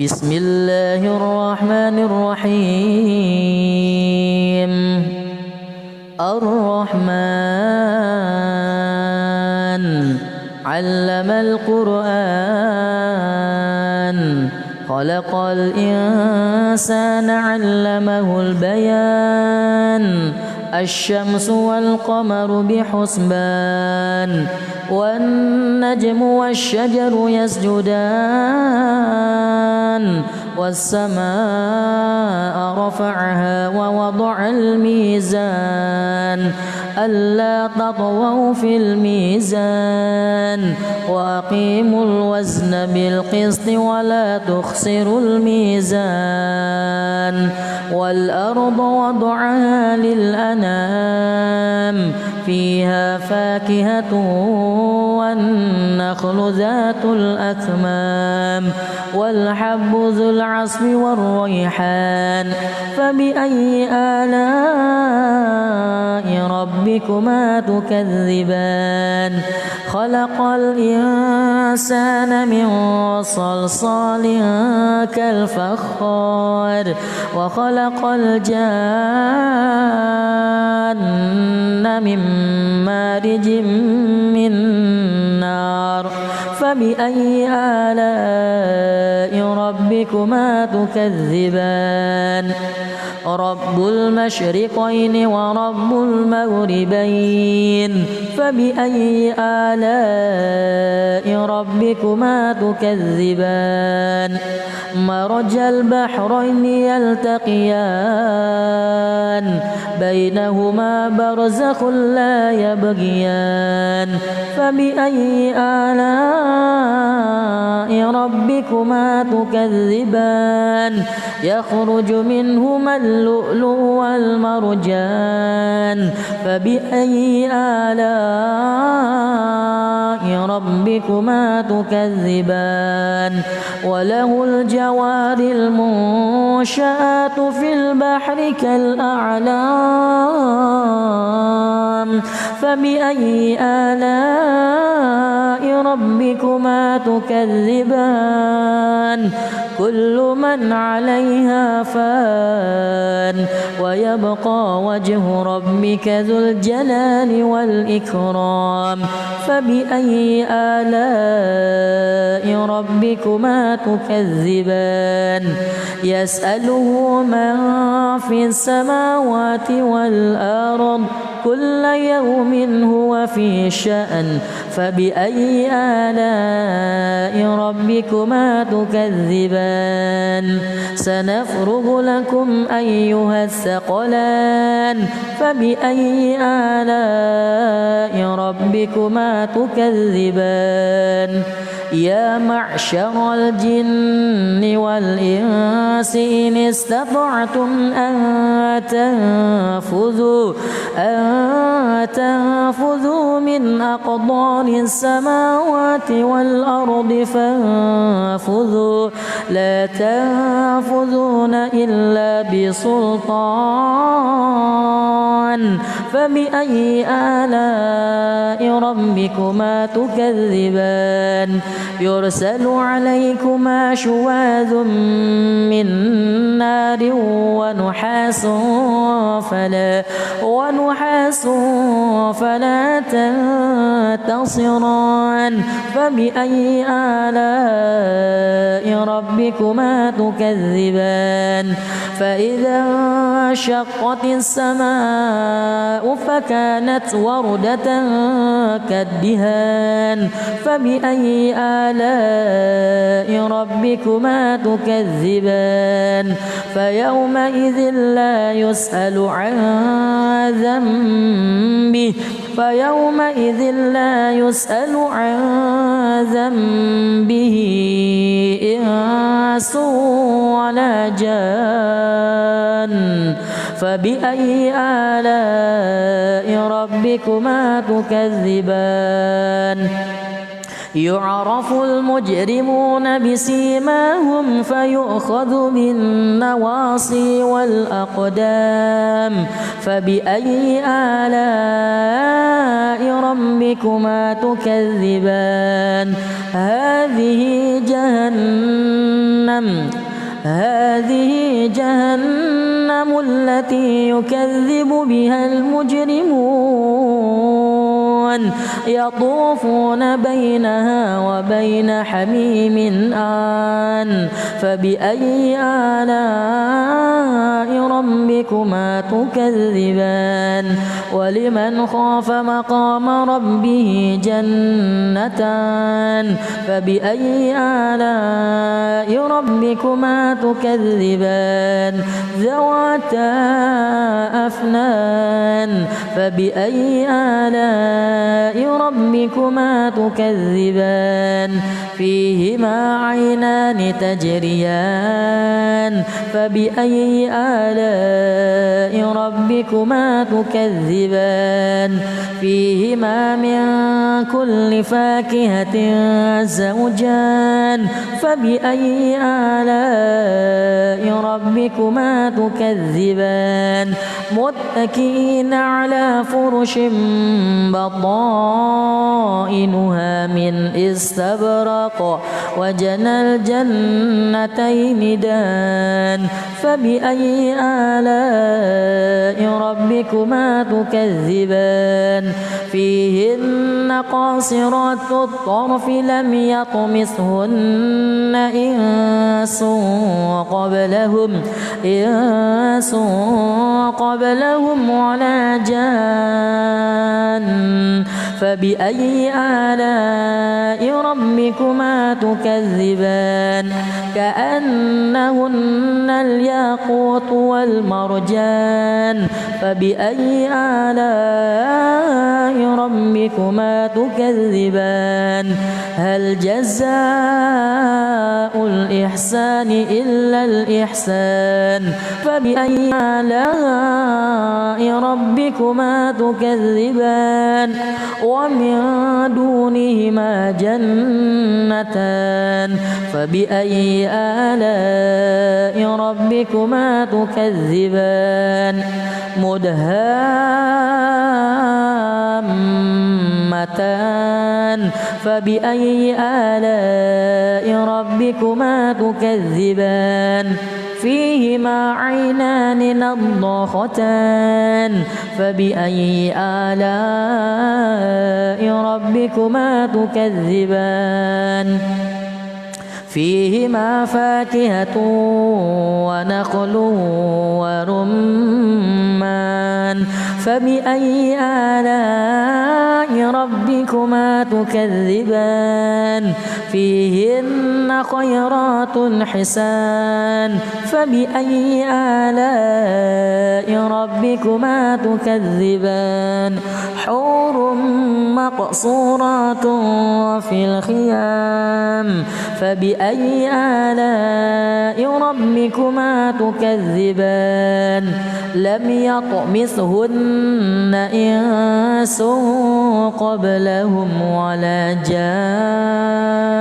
بسم الله الرحمن الرحيم. الرحمن علم القرآن خلق الإنسان علمه البيان الشمس والقمر بحسبان والنجم والشجر يسجدان والسماء رفعها ووضع الميزان ألا تطغوا في الميزان وأقيموا الوزن بالقسط ولا تخسروا الميزان والأرض وضعها للأنام فيها فاكهة والنخل ذات الأكمام والحب ذو العصف والريحان فبأي آلاء ربكما تكذبان خلق الإنسان من صلصال كالفخار وخلق الجان من مارج من نار فبأي آلاء ربكما تكذبان رب المشرقين ورب المغربين فبأي آلاء ربكما تكذبان مرج البحرين يلتقيان بينهما برزخ لا يبغيان فبأي آلاء ربكما تكذبان يخرج منهما اللؤلؤ والمرجان فبأي آلاء ربكما تكذبان وله الجوار المنشآت في البحر كالأعلام فبأي آلاء ربكما تكذبان كل من عليها فان ويبقى وجه ربك ذو الجلال والإكرام فبأي آلاء ربكما تكذبان يسأله من في السماوات والأرض كل يوم هو في شأن فبأي آلاء ربكما تكذبان سنفرغ لكم أيها الثقلان فبأي آلاء ربكما تكذبان يا معشر الجن والإنس إن استطعتم أن تنفذوا من أقطار السماوات والأرض فانفذوا لا تنفذون إلا بسلطان فبأي آلاء ربكما تكذبان يرسل عليكما شواذ من نار ونحاس فلا تنتصران فبأي آلاء ربكما تكذبان فإذا انشقت السماء فكانت وردة كالدهان فبأي آلاء ربكما تكذبان فيومئذ لا يسأل عن ذنبه إنس ولا جان فبأي آلاء ربكما تكذبان يعرف المجرمون بسيماهم فيؤخذ بالنواصي والأقدام فبأي آلاء ربكما تكذبان هذه جهنم التي يكذب بها المجرمون يطوفون بينها وبين حميم آن فبأي آلاء ربكما تكذبان ولمن خاف مقام ربه جنتان فبأي آلاء ربكما تكذبان ذواتا أفنان فبأي آلاء ربكما تكذبان فيهما عينان تجريان فبأي آلاء ربكما تكذبان فيهما من كل فاكهة زوجان فبأي آلاء ربكما تكذبان متكئين على فرش بطائنها من استبرق وجنى الجنتين دان فبأي آلاء ربكما تكذبان فيهن قاصرات الطرف لم يطمثهن إنس قبلهم ولا جان فبأي آلاء ربكما تكذبان كأنهن الياقوت والمرجان فبأي آلاء ربكما تكذبان هل جزاء الإحسان إلا الإحسان فبأي آلاء ربكما تكذبان ومن دونهما جنتان فبأي آلاء ربكما تكذبان مدهامتان فبأي آلاء ربكما تكذبان فيهما عينان نضاختان فبأي آلاء ربكما تكذبان فيهما فاكهة ونخل ورمان فبأي آلاء ربكما تكذبان فيهن خيرات حسان فبأي آلاء ربكما تكذبان حور مقصورات في الخيام فبأي آلاء ربكما تكذبان لم يطمثهن إنس قبلهم ولا جان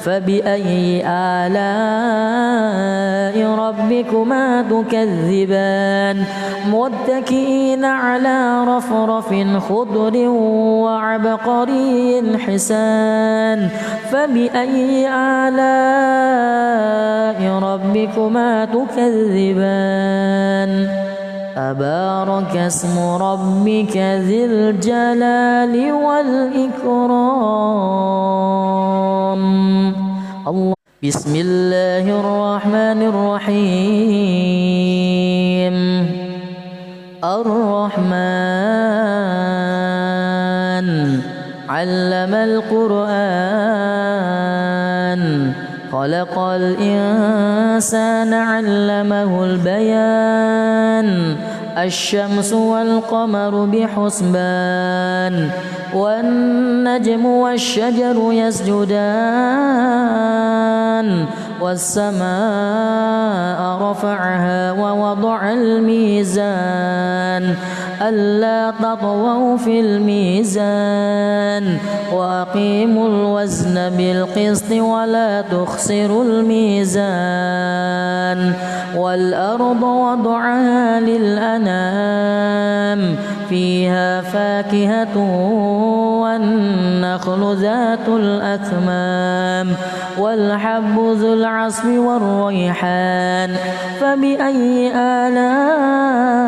فبأي آلاء ربكما تكذبان متكئين على رفرف خضر وعبقري حسان فبأي آلاء ربكما تكذبان تبارك اسم ربك ذي الجلال والإكرام الله بسم الله الرحمن الرحيم الرحمن علم القرآن خلق الإنسان علمه البيان الشمس والقمر بحسبان والنجم والشجر يسجدان والسماء رفعها ووضع الميزان ألا تطغوا في الميزان وأقيموا الوزن بالقسط ولا تخسروا الميزان والأرض وضعها للأنام فيها فاكهة والنخل ذات الأكمام والحب ذو العصف والريحان فبأي آلاء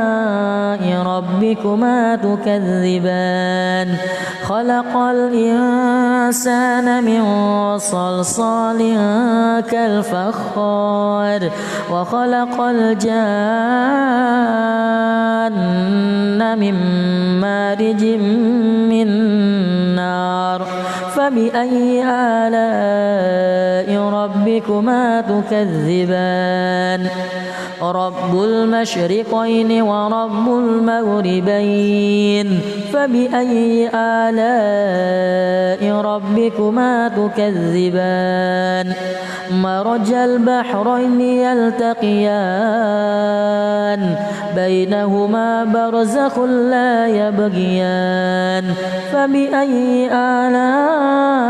ربكما تكذبان خلق الإنسان من صلصال كالفخار وخلق الجان من مارج من نار فبأي آلاء ربكما تكذبان رب المشرقين ورب المغربين فبأي آلاء ربكما تكذبان مرج البحرين يلتقيان بينهما برزخ لا يبغيان فبأي آلاء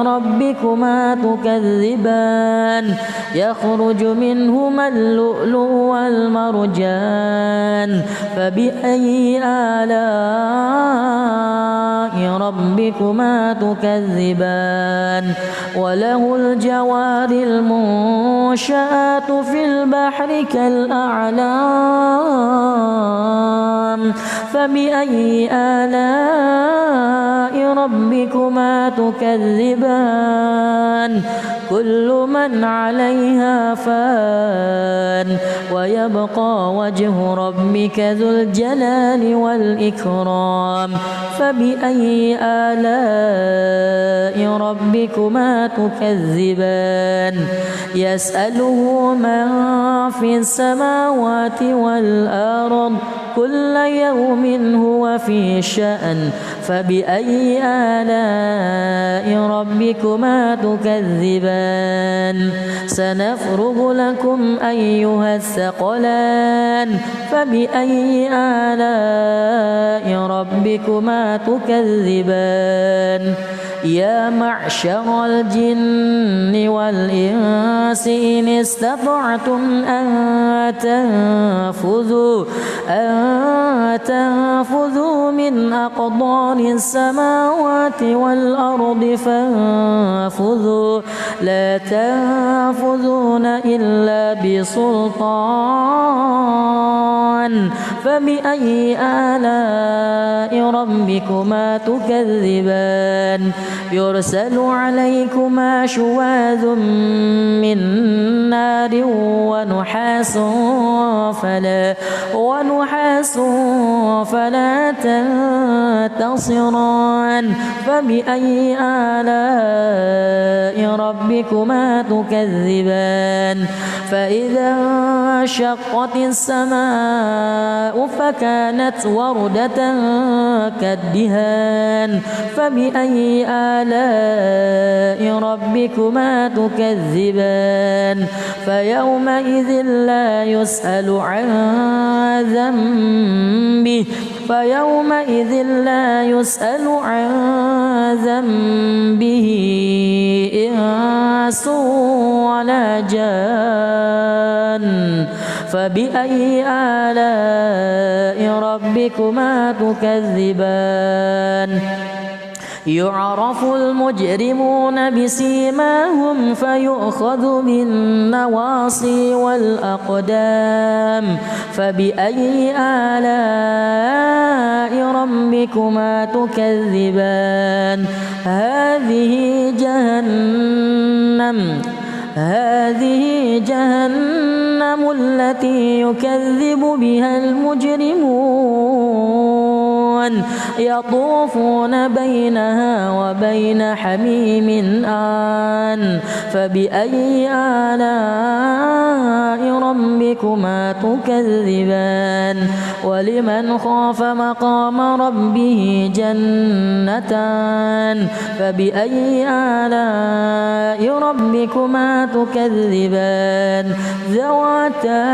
ربكما تكذبان يخرج منهما اللؤلؤ والمرجان فبأي آلاء ربكما تكذبان وله الجوار المنشآت في البحر كالأعلام فبأي آلاء ربكما تكذبان كل من عليها فان ويبقى وجه ربك ذو الجلال والإكرام فبأي آلاء ربكما تكذبان يسأله من في السماوات والأرض كل يوم هو في شأن فبأي آلاء ربكما تكذبان سنفرغ لكم أيها الثقلان فبأي آلاء ربكما تكذبان يا معشر الجن والإنس إن استطعتم أن تنفذوا من أقطار السماوات والأرض فانفذوا لا تنفذون إلا بسلطان فبأي آلاء ربكما تكذبان يرسل عليكما شواذ من نار ونحاس فلا تنتصران فبأي آلاء ربكما تكذبان فإذا انشقت السماء فكانت وردة كالدهان فبأي آلاء ربكما تكذبان فيومئذ لا يسأل عن ذنبه إنس ولا جان فبأي آلاء ربكما تكذبان يعرف المجرمون بسيماهم فيؤخذ بالنواصي والأقدام فبأي آلاء ربكما تكذبان هذه جهنم التي يكذب بها المجرمون يطوفون بينها وبين حميم آن فبأي آلاء ربكما تكذبان ولمن خاف مقام ربه جنتان فبأي آلاء ربكما تكذبان ذواتا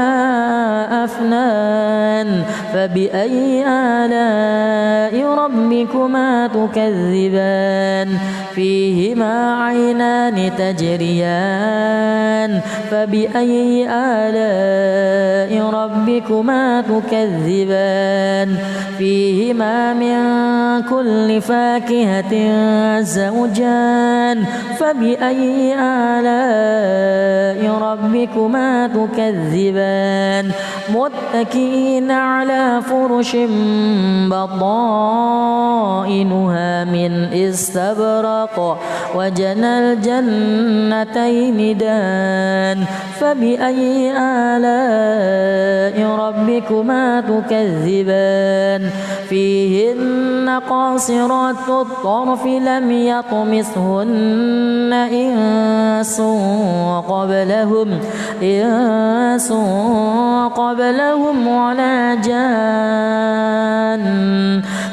أفنان فبأي آلاء ربكما تكذبان فيهما عينان تجريان فبأي آلاء ربكما تكذبان فيهما من كل فاكهة زوجان فبأي آلاء ربكما تكذبان متكئين على فرش بطائنها من استبرق وجنى الجنتين دان فبأي آلاء ربكما تكذبان فيهن قاصرات الطرف لم يطمثهن إنس قبلهم ولا جان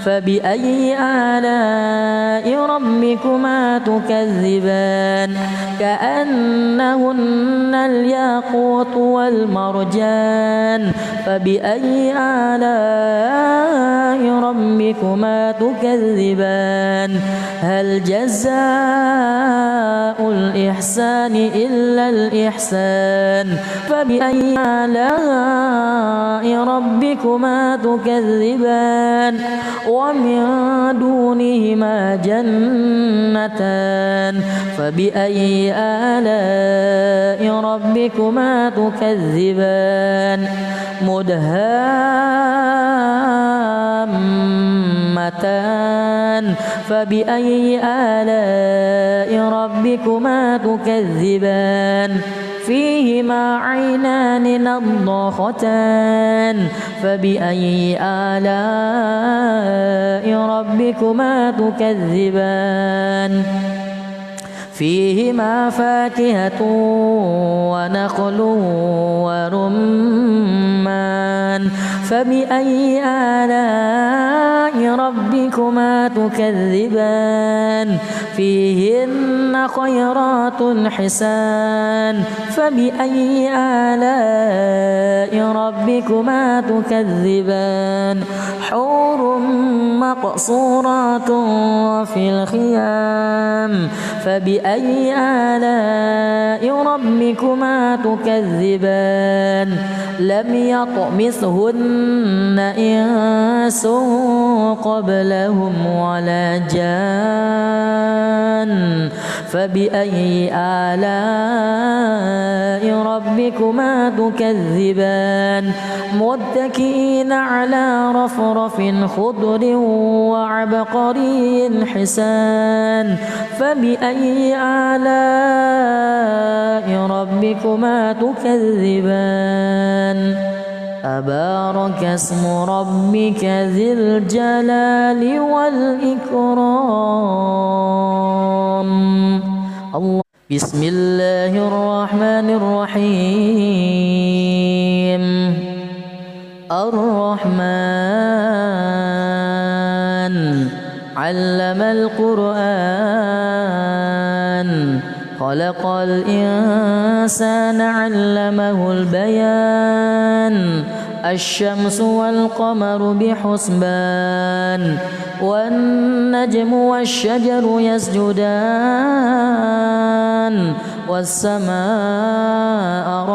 فبأي آلاء ربكما تكذبان كأنهن الياقوت والمرجان فبأي آلاء ربكما تكذبان هل جزاء الإحسان إلا الإحسان فبأي آلاء ربكما تكذبان ومن دونهما جنتان فبأي آلاء ربكما تكذبان مدهامتان فبأي آلاء ربكما تكذبان فيهما عينان نضاختان فبأي آلاء ربكما تكذبان فيهما فاكهة ونخل ورمان فبأي آلاء ربكما تكذبان فيهن خيرات حسان فبأي آلاء ربكما تكذبان حور مقصورات في الخيام فبأي آلاء ربكما تكذبان لم يطمثهن إنس قبلهم ولا جان فبأي آلاء ربكما تكذبان متكئين على رفرف خضر وعبقري حسان فبأي آلاء ربكما تكذبان تبارك اسم ربك ذي الجلال والإكرام الله بسم الله الرحمن الرحيم الرحمن علم القرآن خلق الإنسان علمه البيان الشمس والقمر بحسبان والنجم والشجر يسجدان والسماء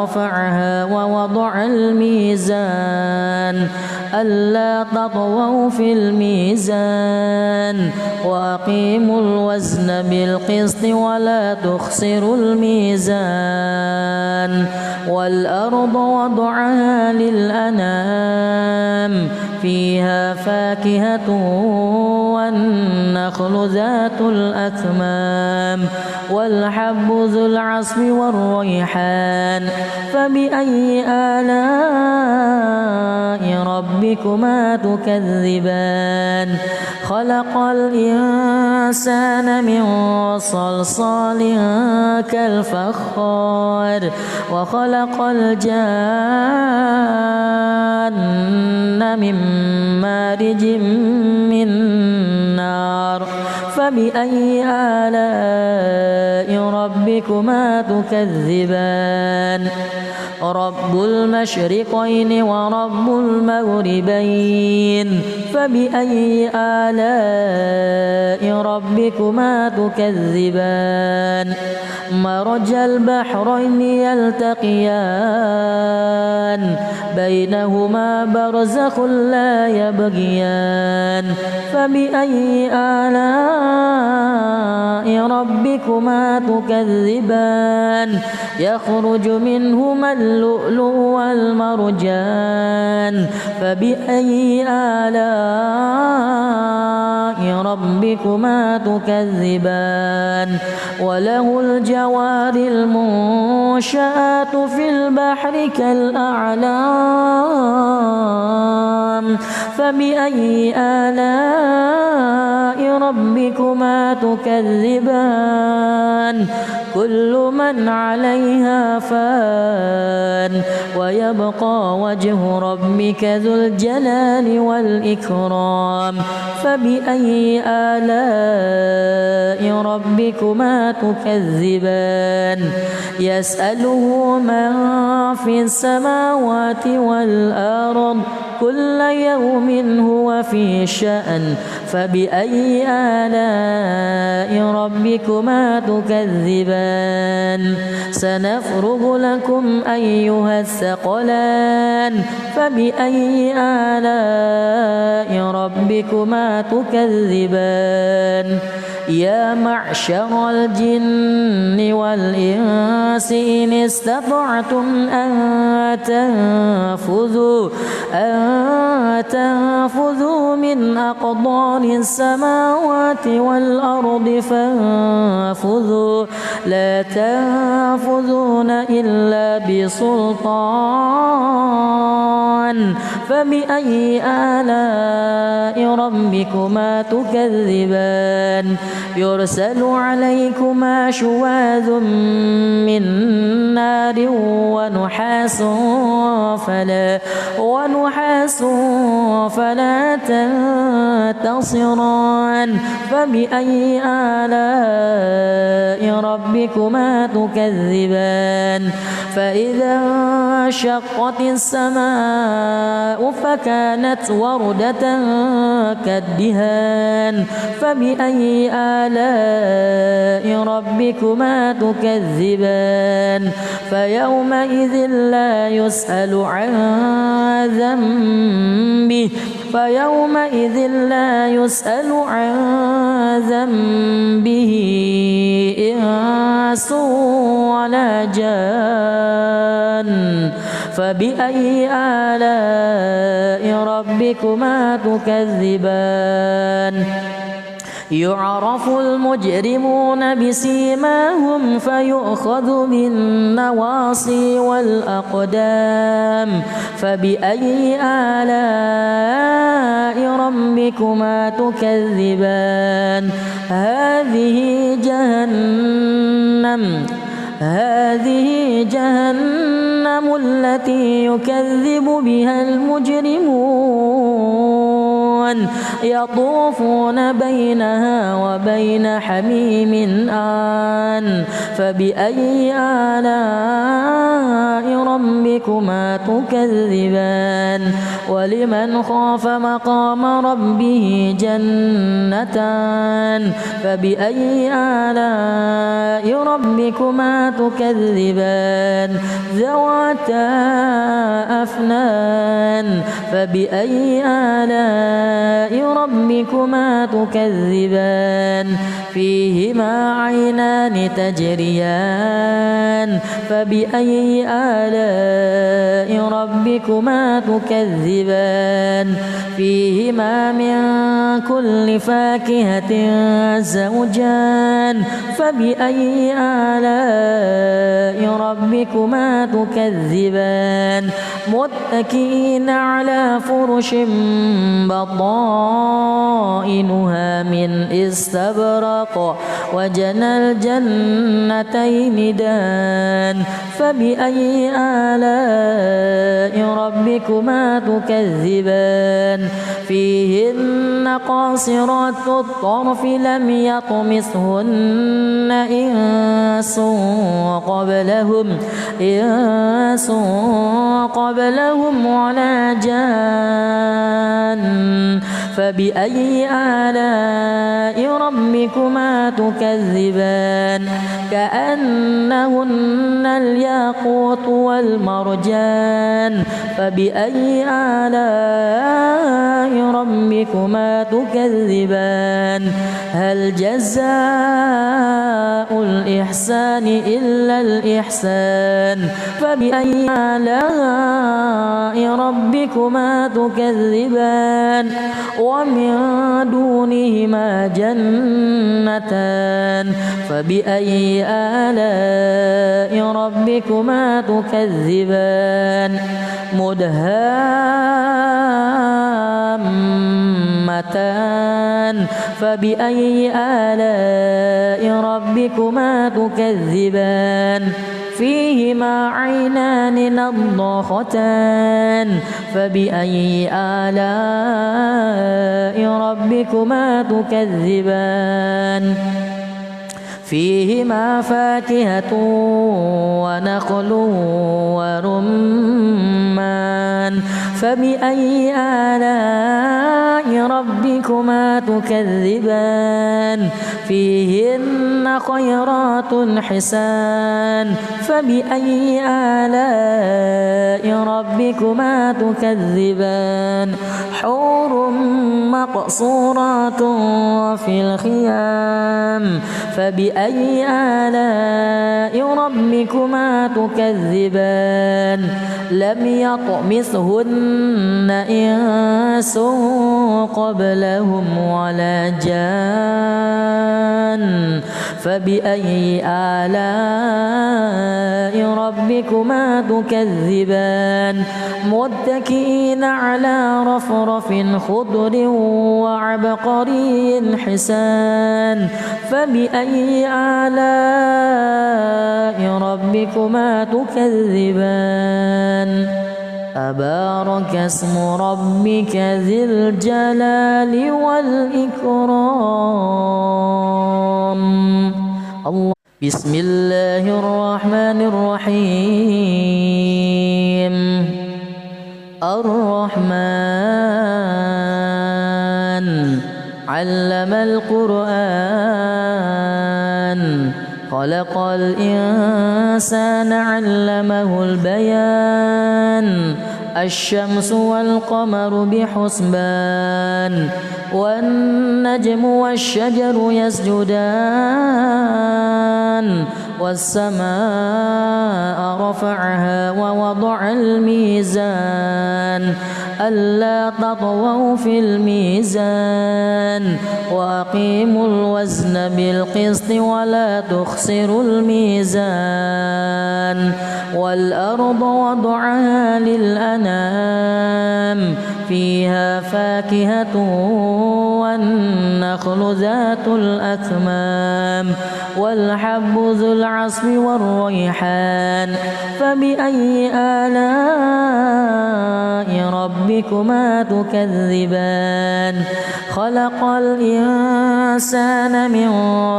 رفعها ووضع الميزان ألا تطغوا في الميزان وأقيموا الوزن بالقسط ولا تخسروا الميزان والأرض وضعها للأنام فيها فاكهة والنخل ذات الأكمام والحب ذو العصف والريحان فبأي آلاء ربكما تكذبان خلق الإنسان من صلصال كالفخار وخلق الجان من مارج من نار فبأي آلاء ربكما تكذبان رب المشرقين ورب المغربين فبأي آلاء ربكما تكذبان مرج البحرين يلتقيان بينهما برزخ لا يبغيان فبأي آلاء ربكما تكذبان يخرج منهما اللؤلؤ والمرجان فبأي آلاء ربكما تكذبان وله الجوار المنشآت في البحر كالأعلام فبأي آلاء ربكما تكذبان كل من عليها فان ويبقى وجه ربك ذو الجلال والإكرام فبأي آلاء ربكما تكذبان يسأله من في السماوات والأرض كل يوم هو في شأن فبأي آلاء ربكما تكذبان سنفرغ لكم أيها الثقلان فبأي آلاء ربكما تكذبان يا معشر الجن والإنس إن استطعتم أن تنفذوا من أقطار السماوات والأرض فانفذوا لا تنفذون إلا بسلطان فبأي آلاء ربكما تكذبان يرسل عليكما شواذ من نار ونحاس فلا تنتصران فبأي آلاء ربكما تكذبان فإذا انشقت السماء فكانت وردة كالدهان فبأي آلاء ربكما تكذبان فيومئذ لا يسأل عن ذنبه إنس ولا جان فبأي آلاء ربكما تكذبان يعرف المجرمون بسيماهم فيؤخذ بالنواصي والأقدام فبأي آلاء ربكما تكذبان هذه جهنم التي يكذب بها المجرمون يطوفون بينها وبين حميم آن فبأي آلاء ربكما تكذبان ولمن خاف مقام ربه جنتان فبأي آلاء ربكما تكذبان ذواتا أفنان فبأي آلاء ربكما تكذبان فيهما عينان تجريان فبأي آلاء ربكما تكذبان فيهما من كل فاكهة زوجان فبأي آلاء ربكما تكذبان متكئين على فرش بطائنها من استبرق وجنى الجنتين دان فبأي آلاء ربكما تكذبان فيهن قاصرات الطرف لم يطمثهن إنس قبلهم ولا جان فبأي آلاء ربكما تكذبان كأنهن الياقوت والمرجان فبأي آلاء ربكما تكذبان هل جزاء الإحسان إلا الإحسان فبأي آلاء ربكما تكذبان ومن دونهما جنتان فبأي آلاء ربكما تكذبان مدهامتان فبأي آلاء ربكما تكذبان فيهما عينان نضاختان فبأي آلاء ربكما تكذبان فيهما فاكهة ونخل ورمان فبأي آلاء ربكما تكذبان فيهن خيرات حسان فبأي آلاء ربكما تكذبان حور مقصورات في الخيام فبأي آلاء ربكما تكذبان لم يطمثهن إنس قبلهم ولا جان فبأي آلاء ربكما تكذبان متكئين على رفرف خضر وعبقري حسان فبأي آلاء ربكما تكذبان تبارك اسم ربك ذي الجلال والإكرام الله بسم الله الرحمن الرحيم الرحمن علم القرآن خلق الإنسان علمه البيان الشمس والقمر بحسبان والنجم والشجر يسجدان والسماء رفعها ووضع الميزان ألا تطغوا في الميزان وأقيموا الوزن بالقسط ولا تخسروا الميزان والأرض وضعها للأنام فيها فاكهة والنخل ذات الأكمام والحب ذو العصف والريحان فبأي آلاء ربكما تكذبان خلق الإنسان من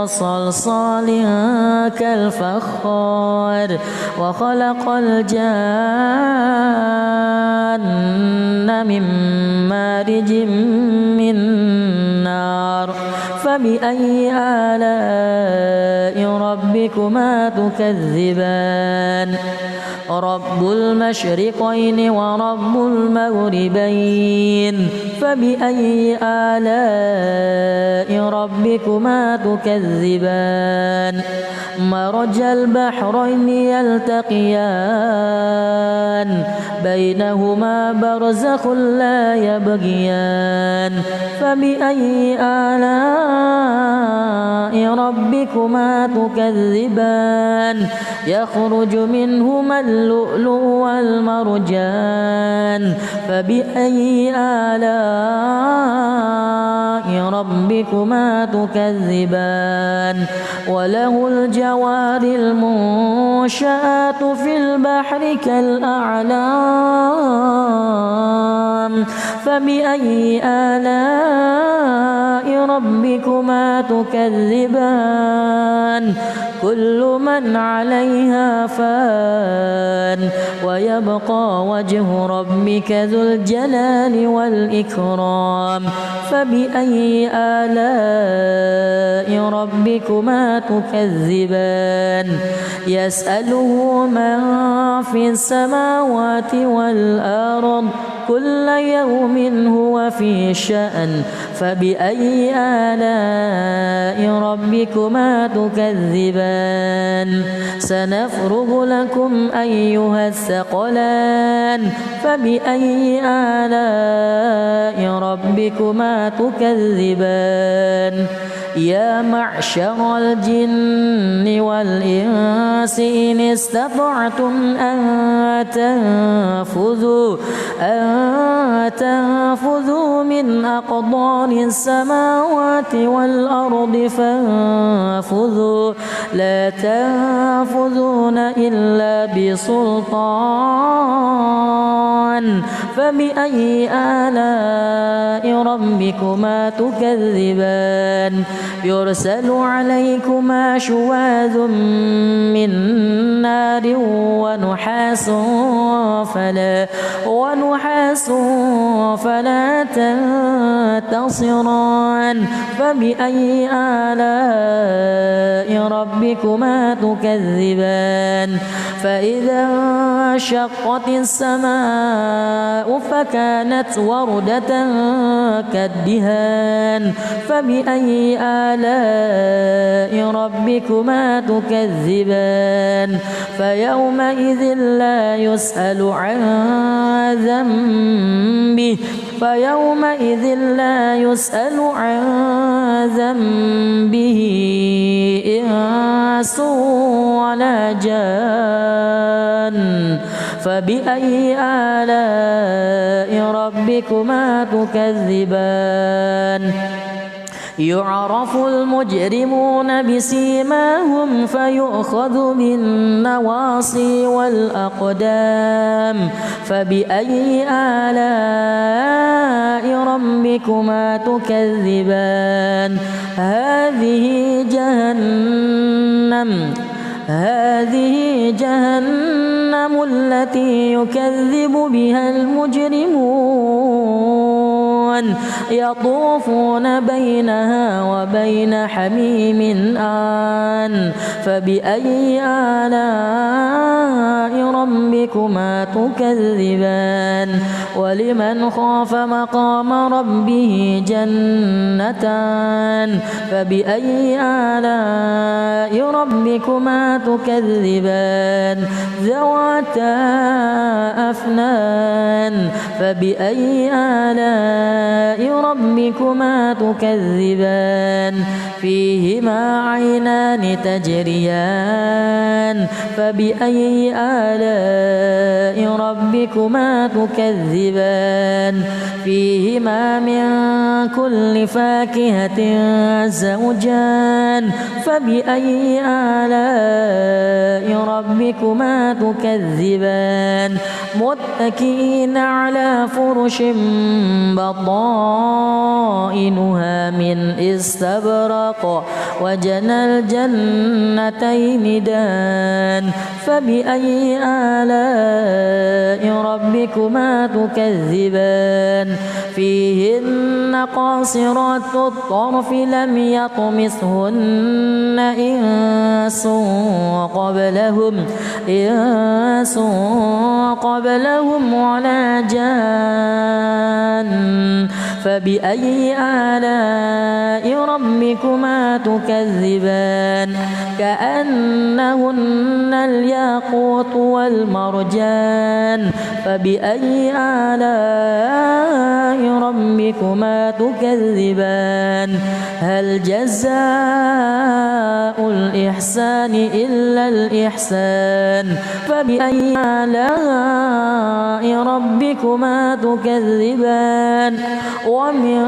صلصال كالفخار وخلق الجان من مارج من نار فبأي آلاء ربكما تكذبان رب المشرقين ورب المغربين فبأي آلاء ربكما تكذبان مرج البحرين يلتقيان بينهما برزخ لا يبغيان فبأي آلاء ربكما تكذبان يخرج منهما اللؤلؤ والمرجان فبأي آلاء ربكما تكذبان وله الجوار المنشآت في البحر كالأعلام فبأي آلاء ربكما تكذبان كل من عليها فان ويبقى وجه ربك ذو الجلال والإكرام فبأي آلاء ربكما تكذبان يسأله من في السماوات والأرض كل يوم هو في شأن فبأي آلاء ربكما تكذبان سنفرغ لكم أيها الثقلان فبأي آلاء ربكما تكذبان يا معشر الجن والإنس إن استطعتم أن تنفذوا من أقطار السماوات والأرض فانفذوا لا تنفذون إلا بسلطان فبأي آلاء ربكما تكذبان يرسل عليكما شواذ من نار ونحاس فلا تنتصران فبأي آلاء ربكما تكذبان فإذا انشقت السماء فكانت وردة كالدهان فبأي آلاء ربكما تكذبان فيومئذ لا يسأل عن ذنبه إنس ولا جان فبأي آلاء ربكما تكذبان يعرف المجرمون بسيماهم فيؤخذ بالنواصي والأقدام فبأي آلاء ربكما تكذبان هذه جهنم التي يكذب بها المجرمون يطوفون بينها وبين حميم آن فبأي آلاء ربكما تكذبان ولمن خاف مقام ربه جنتان فبأي آلاء ربكما تكذبان ذواتا أفنان فبأي آلاء ربكما تكذبان فيهما عينان تجريان فبأي آلاء ربكما تكذبان فيهما من كل فاكهة زوجان فبأي آلاء ربكما تكذبان متكئين على فرش بطائنها من استبرق وجنى الجنتين دان فبأي آلاء ربكما تكذبان فيهن قاصرات الطرف لم يطمثهن إنس قبلهم ولا جان فبأي آلاء ربكما تكذبان كأنهن الياقوت والمرجان فبأي آلاء ربكما تكذبان هل جزاء الإحسان إلا الإحسان فبأي آلاء ربكما تكذبان ومن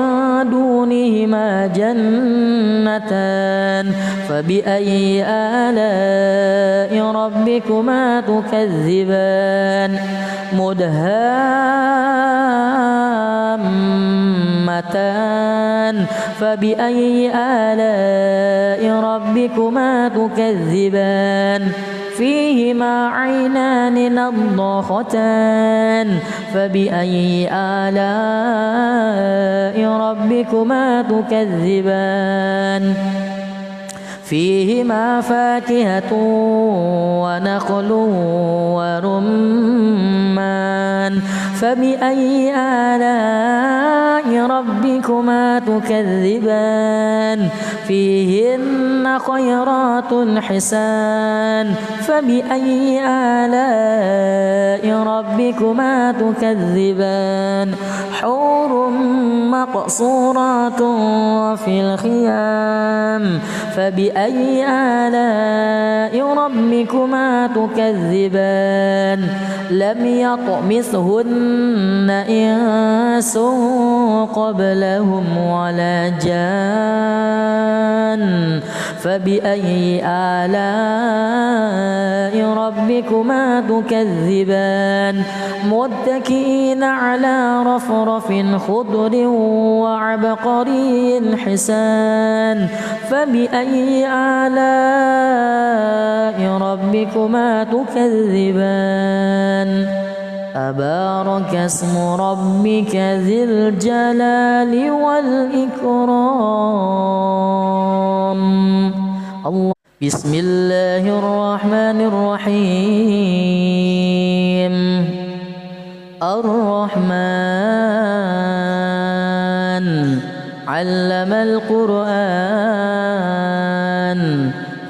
دونهما جنتان فبأي آلاء ربكما تكذبان مدهامتان فبأي آلاء ربكما تكذبان فيهما عينان نضاختان فبأي آلاء ربكما تكذبان فيهما فاكهة ونخل ورمان فبأي آلاء ربكما تكذبان فيهن خيرات حسان فبأي آلاء ربكما تكذبان حور مقصورات في الخيام فبأي آلاء ربكما تكذبان لم يطمثهن إنس قبلهم ولا جان فبأي آلاء ربكما تكذبان متكئين على رفرف خضر وعبقري حسان فبأي آلاء ربكما تكذبان تبارك اسم ربك ذي الجلال والإكرام الله بسم الله الرحمن الرحيم الرحمن علم القرآن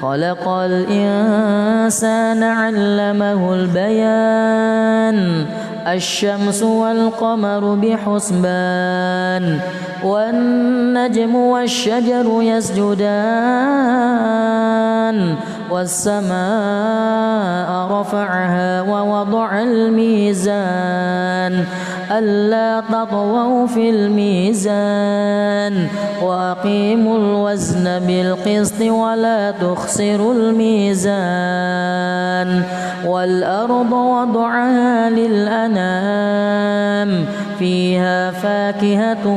خلق الإنسان علمه البيان الشمس والقمر بحسبان والنجم والشجر يسجدان والسماء رفعها ووضع الميزان ألا تطغوا في الميزان وأقيموا الوزن بالقسط ولا تخسروا الميزان والأرض وضعها للأنام فيها فاكهة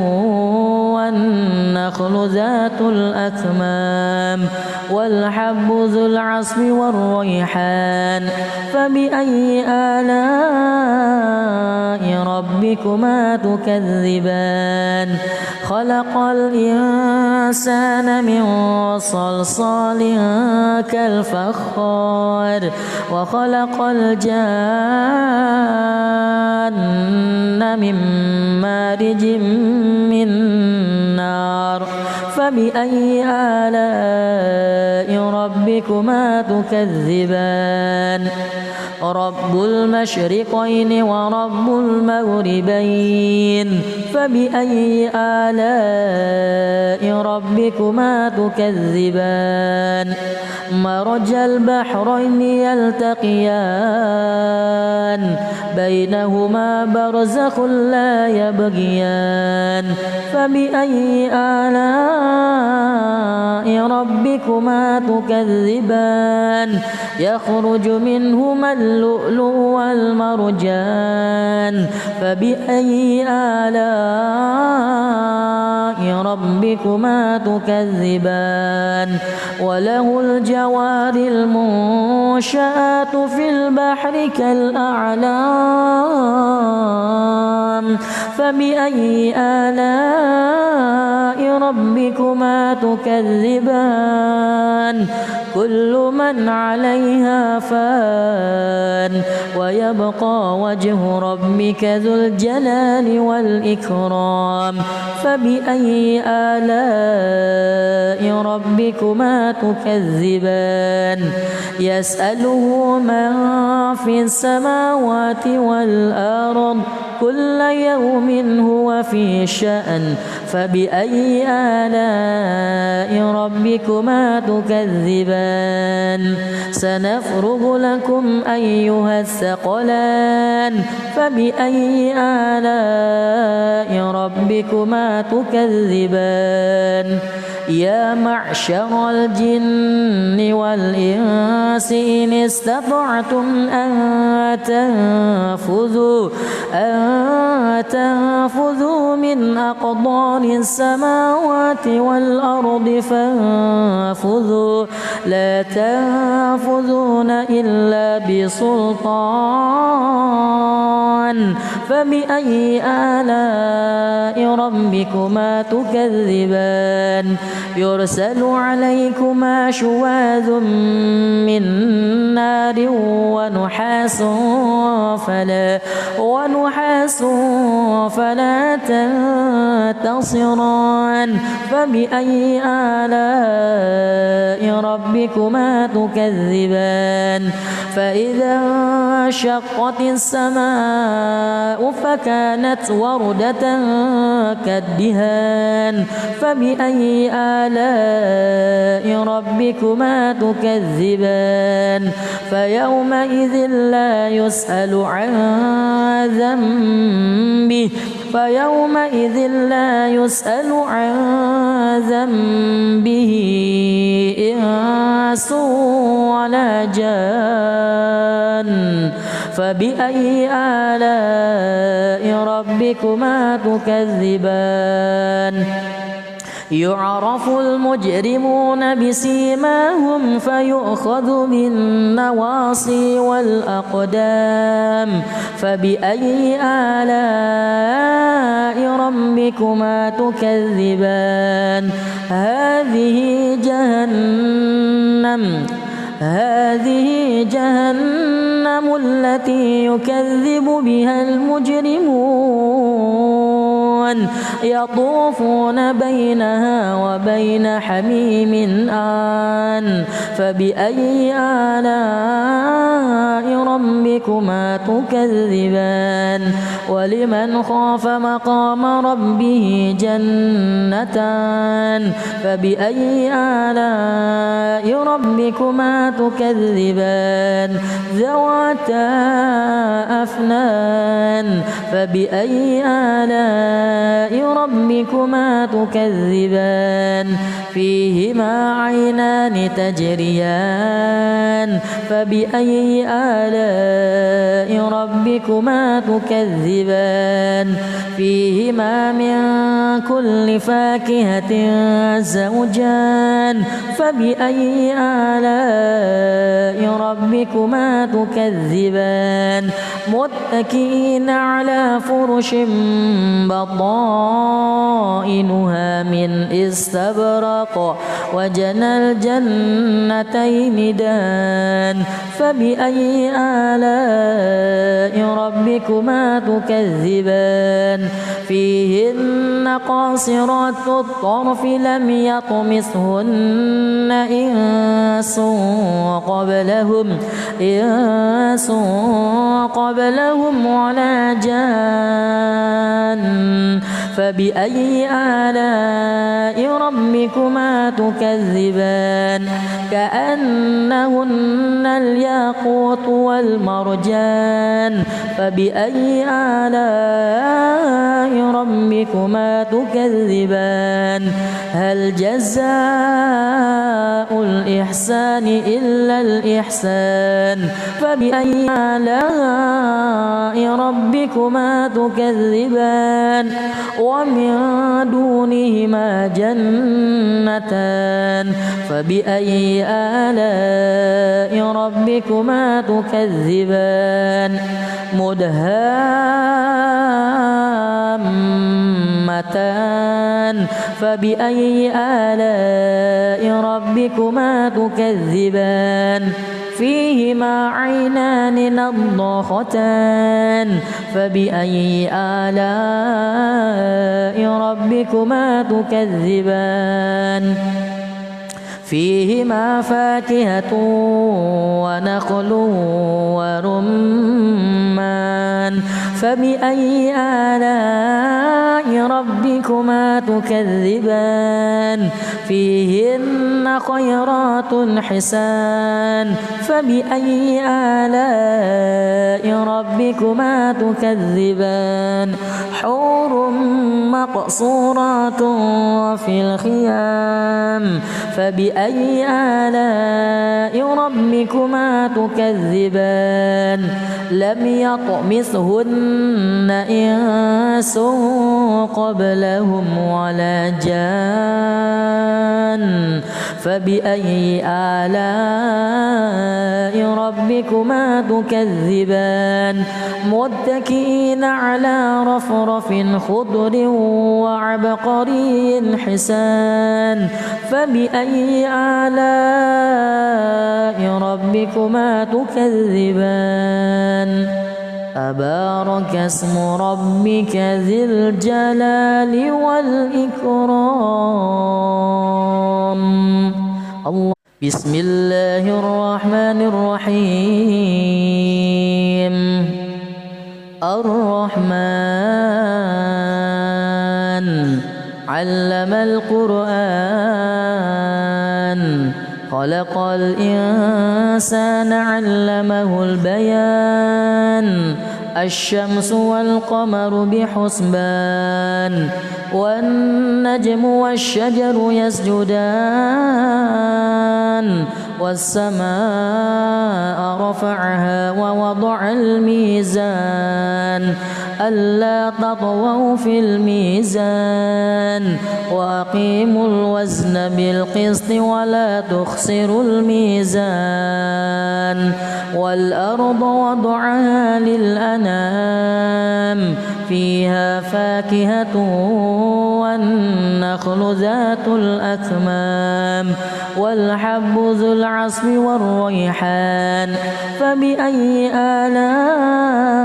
والنخل ذات الأكمام والحب ذو العصف والريحان فبأي آلاء ربكما تكذبان خلق الإنسان من صلصال كالفخار وخلق الجان من مارج من نار فبأي آلاء ربكما تكذبان رب المشرقين ورب المغربين فبأي آلاء ربكما تكذبان مرج البحرين يلتقيان بينهما برزخ لا يبغيان فبأي آلاء ربكما تكذبان يخرج منهما اللؤلؤ والمرجان فبأي آلاء ربكما تكذبان وله الجوار المنشآت في البحر كالأعلام فبأي آلاء ربكما تكذبان كل من عليها فان ويبقى وجه ربك ذو الجلال والإكرام فبأي آلاء ربكما تكذبان يسأله من في السماوات والأرض كل يوم هو في شأن فبأي آلاء ربكما تكذبان سنفرغ لكم أيها الثقلان فبأي آلاء ربكما تكذبان يا معشر الجن والإنس إن استطعتم أن تنفذوا من أقطار السماوات والأرض فانفذوا لا تنفذون إلا بسلطان فبأي آلاء ربكما تكذبان يرسل عليكما شواذ من نار ونحاس فلا تنتصران فبأي آلاء ربكما تكذبان فإذا انشقت السماء فكانت وردة كالدهان فبأي آلاء ربكما تكذبان فيومئذ لا يسأل عن ذنبه إنس ولا جان فبأي آلاء ربكما تكذبان يعرف المجرمون بسيماهم فيؤخذ بالنواصي والأقدام فبأي آلاء ربكما تكذبان هذه جهنم التي يكذب بها المجرمون يطوفون بينها وبين حميم آن فبأي آلاء ربكما تكذبان ولمن خاف مقام ربه جنتان فبأي آلاء ربكما تكذبان ذواتا أفنان فبأي آلاء ربكما تكذبان فيهما عينان تجريان فبأي آلاء ربكما تكذبان فيهما من كل فاكهة زوجان فبأي آلاء ربكما تكذبان متكئين على فرش بطائنها من استبرق وجنى الجنتين دان فبأي آلاء ربكما تكذبان فيهن قاصرات الطرف لم يطمثهن إنس قبلهم ولا جان فبأي آلاء ربكما تكذبان كأنهن الياقوت والمرجان فبأي آلاء ربكما تكذبان هل جزاء الإحسان إلا الإحسان فبأي آلاء ربكما تكذبان ومن دونهما جنتان فبأي آلاء ربكما تكذبان مدهامتان فبأي آلاء ربكما تكذبان فيهما عينان نضاختان فبأي آلاء ربكما تكذبان فيهما فاكهة ونخل ورمان فبأي آلاء ربكما تكذبان فيهن خيرات حسان فبأي آلاء ربكما تكذبان حور مقصورات في الخيام فبأي آلاء ربكما تكذبان لم يطمثهن إنس قبلهم ولا جان فبأي آلاء ربكما تكذبان متكئين على رفرف خضر وعبقري حسان فبأي آلاء ربكما تكذبان تبارك اسم ربك ذي الجلال والإكرام الله. بسم الله الرحمن الرحيم الرحمن علم القرآن خلق الإنسان علمه البيان الشمس والقمر بحسبان والنجم والشجر يسجدان والسماء رفعها ووضع الميزان ألا تطغوا في الميزان وأقيموا الوزن بالقسط ولا تخسروا الميزان والأرض وضعها للأنام فيها فاكهة والنخل ذات الأكمام والحب ذو العصف والريحان فبأي آلاء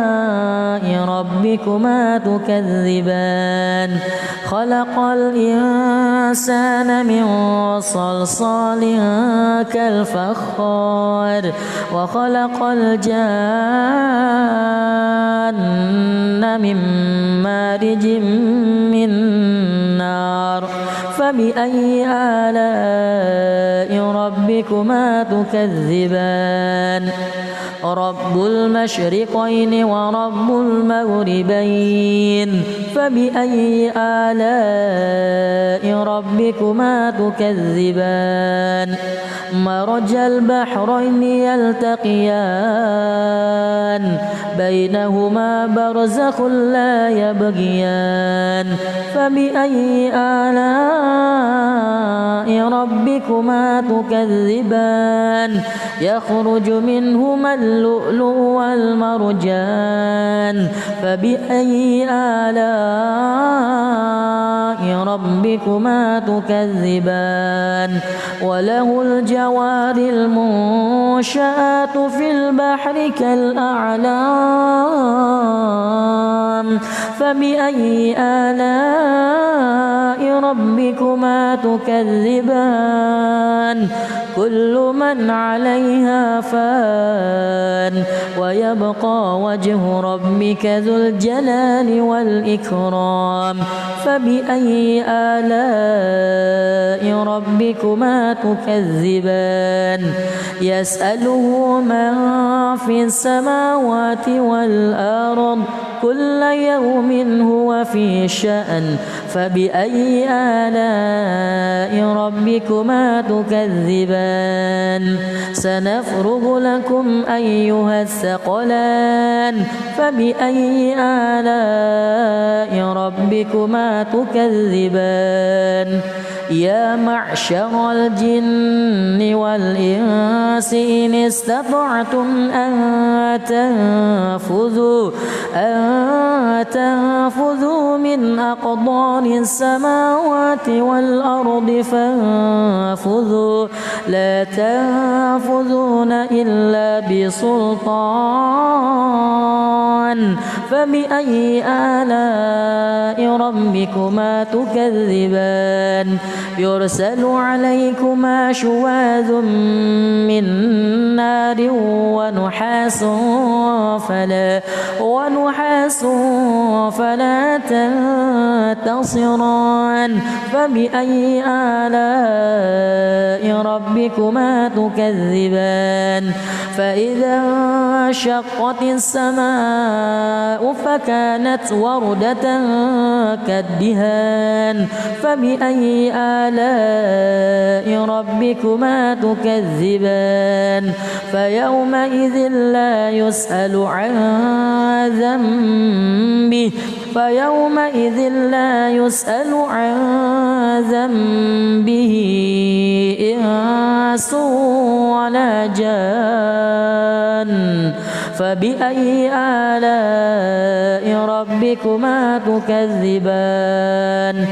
ربكما تكذبان خلق الإنسان من صلصال كالفخار وخلق الجان من مارج من نار فبأي آلاء ربكما تكذبان رب المشرقين ورب المغربين فبأي آلاء ربكما تكذبان مرج البحرين يلتقيان بينهما برزخ لا يبغيان فبأي آلاء ربكما تكذبان يخرج منهما اللؤلؤ والمرجان فبأي آلاء ربكما تكذبان وله الجوار المنشآت في البحر كالأعلام فبأي آلاء ربكما تكذبان كل من عليها فان ويبقى وجه ربك ذو الجلال والإكرام فبأي آلاء ربكما تكذبان يسأله من في السماوات والأرض كل يوم هو في شأن فبأي آلاء ربكما تكذبان سنفرغ لكم أيها الثقلان فبأي آلاء ربكما تكذبان يا معشر الجن والإنس إن استطعتم أن تنفذوا من أقطار السماوات والأرض فانفذوا لا تنفذون إلا بسلطان فبأي آلاء ربكما تكذبان يرسل عليكما شواذ من نار ونحاس فلا تنتصران فبأي آلاء ربكما تكذبان فإذا انشقت السماء فكانت وردة كالدهان فبأي آلاء ربكما تكذبان فيومئذ لا يسأل عن ذنبه إنس ولا جان فبأي آلاء ربكما تكذبان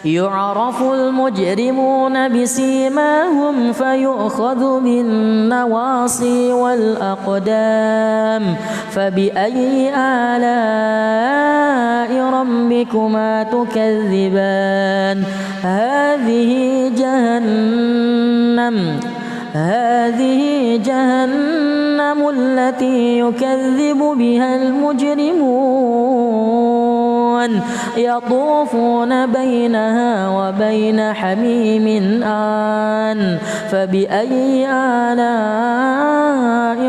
يعرف المجرمون بسيماهم فيؤخذ بالنواصي والأقدام فبأي آلاء ربكما تكذبان هذه جهنم التي يكذب بها المجرمون يطوفون بينها وبين حميم آن فبأي آلاء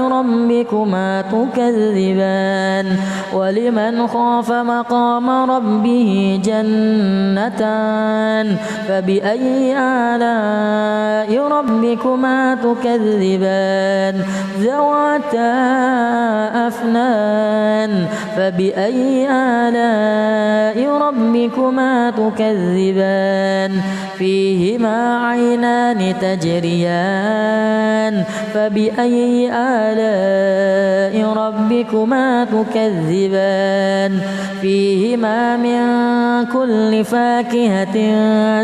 ربكما تكذبان ولمن خاف مقام ربه جنتان فبأي آلاء ربكما تكذبان ذواتا أفنان فبأي آلاء ربكما تكذبان فيهما عينان تجريان فبأي آلاء ربكما تكذبان فيهما من كل فاكهة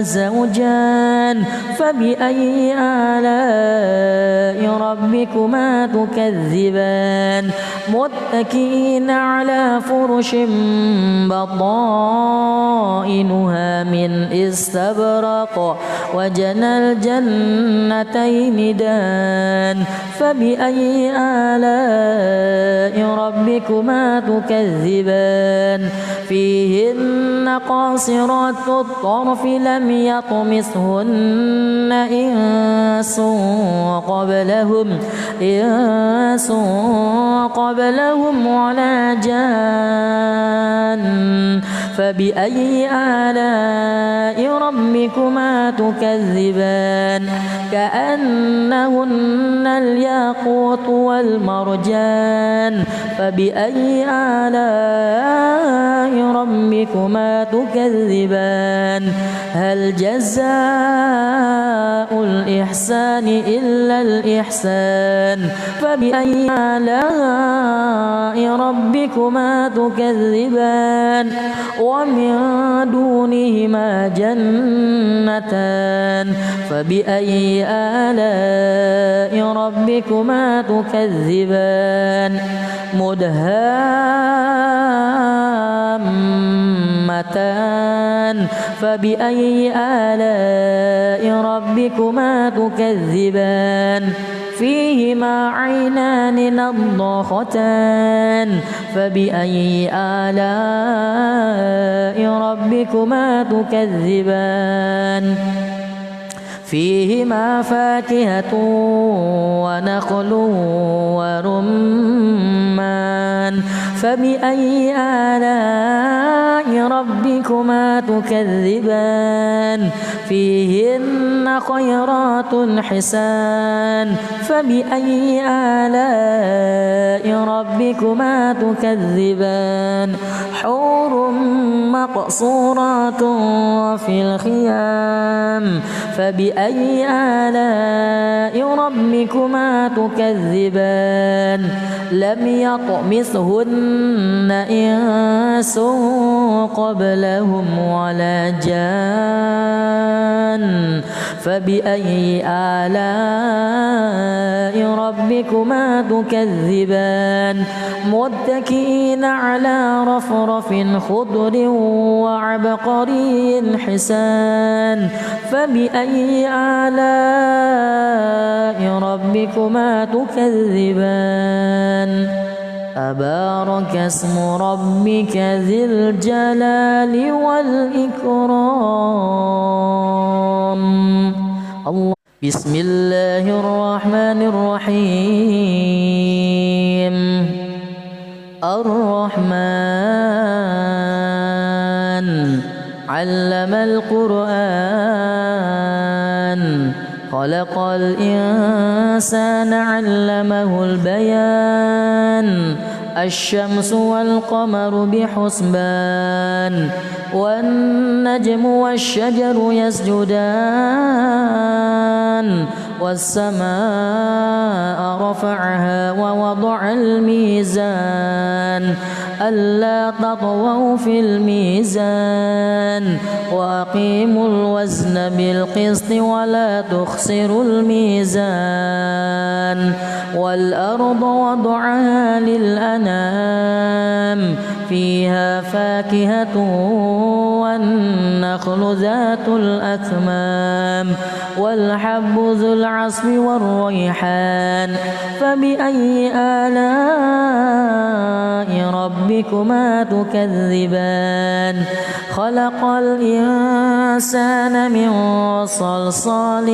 زوجان فبأي آلاء ربكما تكذبان متكئين على فرش بطائنها من استبرق وجنى الجنتين دان فبأي آلاء ربكما تكذبان فيهن قاصرات الطرف لم يطمثهن إنس قبلهم ولا جان فبأي آلاء ربكما تكذبان كأنهن الياقوت والمرجان فبأي آلاء ربكما تكذبان هل جزاء الإحسان إلا الإحسان فبأي آلاء ربكما تكذبان ومن دونهما جنتان فبأي آلاء ربكما تكذبان مدهامتان فبأي آلاء ربكما تكذبان فيهما عينان نضاختان فبأي آلاء ربكما تكذبان فيهما فاكهة ونخل ورمان فبأي آلاء ربكما تكذبان فيهن خيرات حسان فبأي آلاء ربكما تكذبان حور مقصورات في الخيام فبأي آلاء ربكما تكذبان لم يطمثهن إنس قبلهم ولا جان فبأي آلاء ربكما تكذبان متكئين على رفرف خضر وعبقري حسان فبأي آلاء ربكما تكذبان تبارك اسم ربك ذي الجلال والإكرام الله بسم الله الرحمن الرحيم الرحمن علم القرآن خلق الإنسان علمه البيان الشمس والقمر بحسبان والنجم والشجر يسجدان والسماء رفعها ووضع الميزان ألا تطغوا في الميزان وأقيموا الوزن بالقسط ولا تخسروا الميزان والأرض وضعها للأنام فيها فاكهة والنخل ذات الأكمام والحب ذو العصف والريحان فبأي آلاء ربكما تكذبان خلق الإنسان من صلصال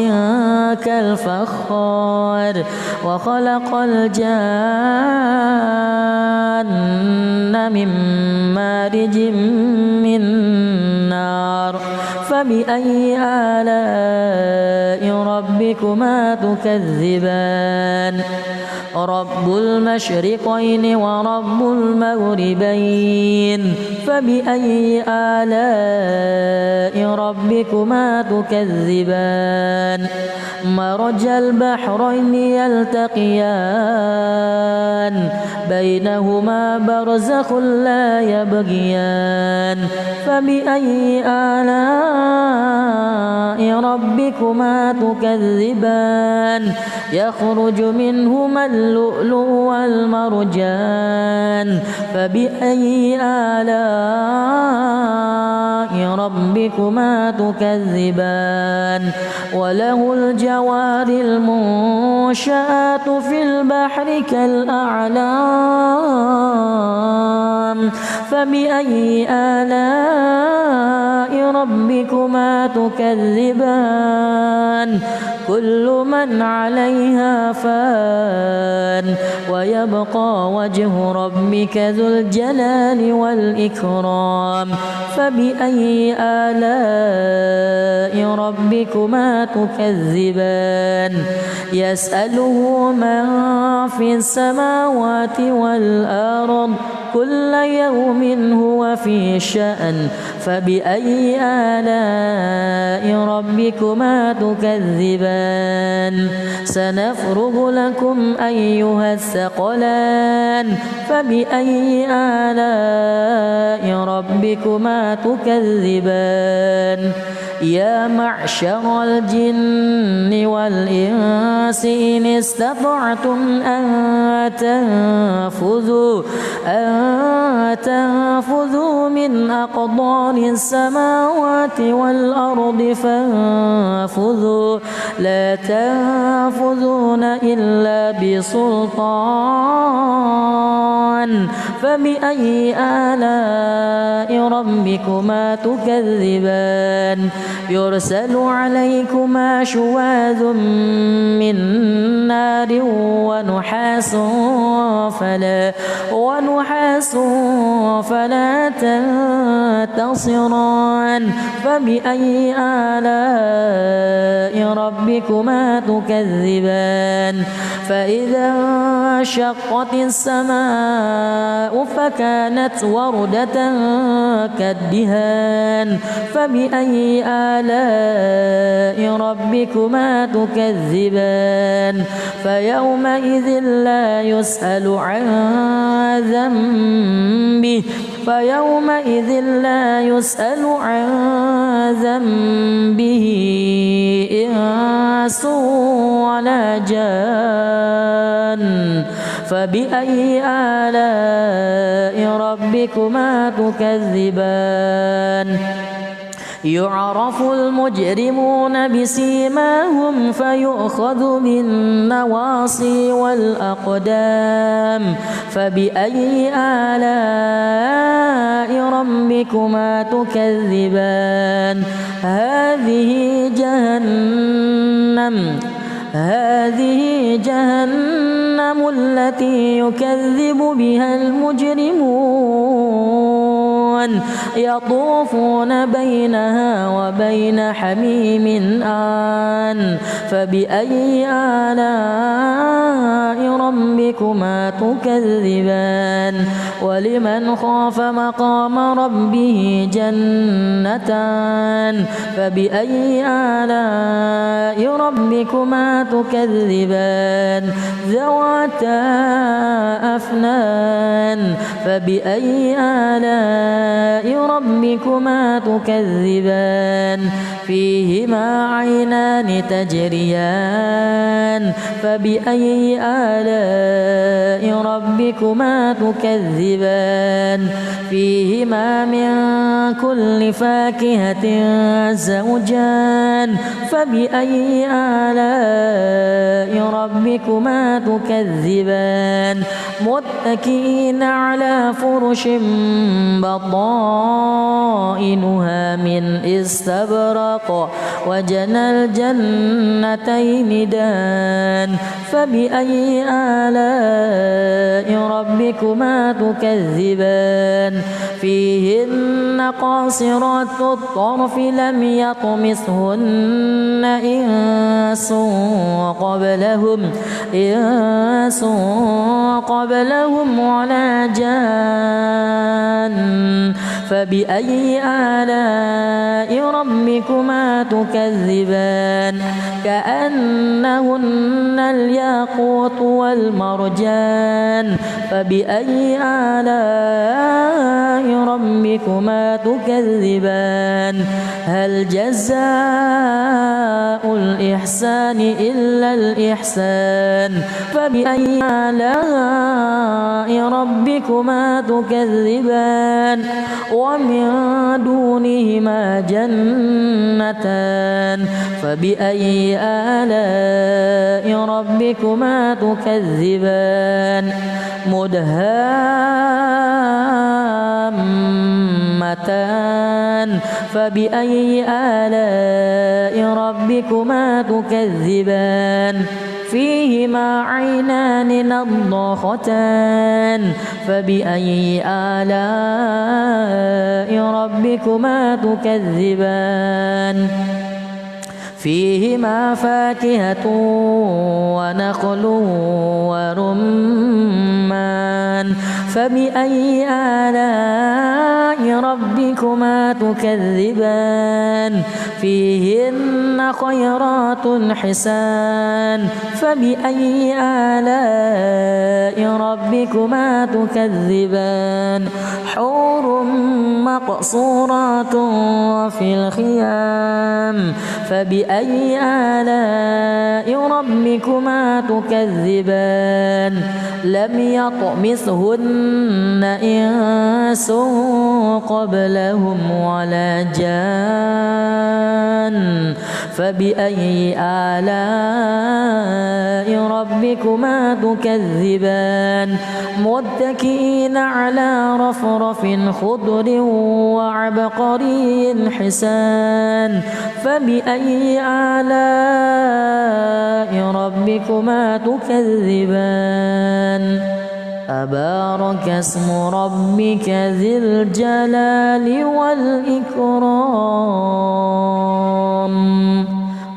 كالفخار وخلق الجان من مارج من نار فبأي آلاء ربكما تكذبان رب المشرقين ورب المغربين فبأي آلاء ربكما تكذبان مرج البحرين يلتقيان بينهما برزخ لا يبغيان فبأي آلاء ربكما تكذبان يخرج منهما اللؤلؤ والمرجان فبأي آلاء ربكما تكذبان وله الجوار المنشآت في البحر كالأعلام فبأي آلاء ربكما تكذبان كل من عليها فان ويبقى وجه ربك ذو الجلال والإكرام فبأي آلاء ربكما تكذبان يسأله من في السماوات والأرض كل يوم هو في شأن فبأي آلاء ربكما تكذبان سنفرغ لكم أيها الثقلان فبأي آلاء ربكما تكذبان يا معشر الجن والإنس إن استطعتم أن تنفذوا من أقطار السماوات والأرض فانفذوا لا تنفذون إلا بسلطان فبأي آلاء ربكما تكذبان يرسل عليكما شواذ من نار ونحاس فلا تنتصران فبأي آلاء ربكما تكذبان فإذا انشقت السماء فكانت وردة كالدهان فبأي آلاء ربكما تكذبان فيومئذ لا يسأل عن ذنبه إنس ولا جان فبأي آلاء ربكما تكذبان يعرف المجرمون بسيماهم فيؤخذ بالنواصي والأقدام فبأي آلاء ربكما تكذبان هذه جهنم التي يكذب بها المجرمون يطوفون بينها وبين حميم آن فبأي آلاء ربكما تكذبان ولمن خاف مقام ربه جنتان فبأي آلاء ربكما تكذبان ذواتا أفنان فبأي آلاء ربكما تكذبان فيهما عينان تجريان فبأي آلاء ربكما تكذبان فيهما من كل فاكهة زوجان فبأي آلاء ربكما تكذبان متكئين على فرش بطائنها من استبرق وجنى الجنتين دان فبأي آلاء ربكما تكذبان فيهن قاصرات الطرف لم يطمثهن إنس قبلهم ولا جان فبأي آلاء ربكما تكذبان كأنهن الياقوت والمرجان فبأي آلاء ربكما تكذبان هل جزاء الإحسان إلا الإحسان فبأي آلاء ربكما تكذبان ومن دونهما جنتان فبأي آلاء ربكما تكذبان مدهامتان فبأي آلاء ربكما تكذبان فيهما عينان نضاختان فبأي آلاء ربكما تكذبان فيهما فاكهة ونخل ورمان فبأي آلاء ربكما تكذبان فيهن خيرات حسان فبأي آلاء ربكما تكذبان حور مقصورات في الخيام فبأي آلاء ربكما تكذبان لم يطمثهن إنس قبلهم ولا جان فبأي آلاء ربكما تكذبان متكئين على رفرف خضر وعبقري حسان فبأي آلاء ربكما تكذبان تبارك اسم ربك ذي الجلال والإكرام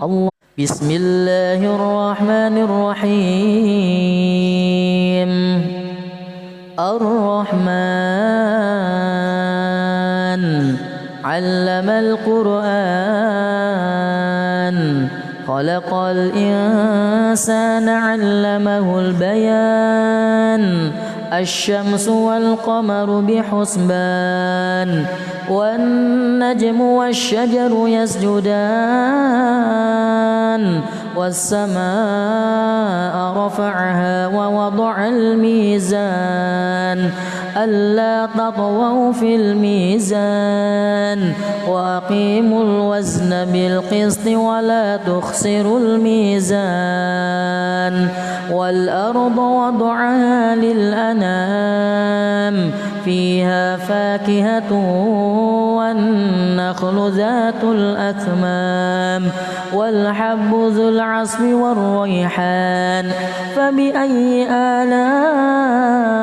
الله. بسم الله الرحمن الرحيم الرحمن علم القرآن خلق الإنسان علمه البيان الشمس والقمر بحسبان والنجم والشجر يسجدان والسماء رفعها ووضع الميزان ألا تطغوا في الميزان وأقيموا الوزن بالقسط ولا تخسروا الميزان والأرض وضعها للأنام فيها فاكهة والنخل ذات الأكمام والحب ذو العصف والريحان فبأي آلاء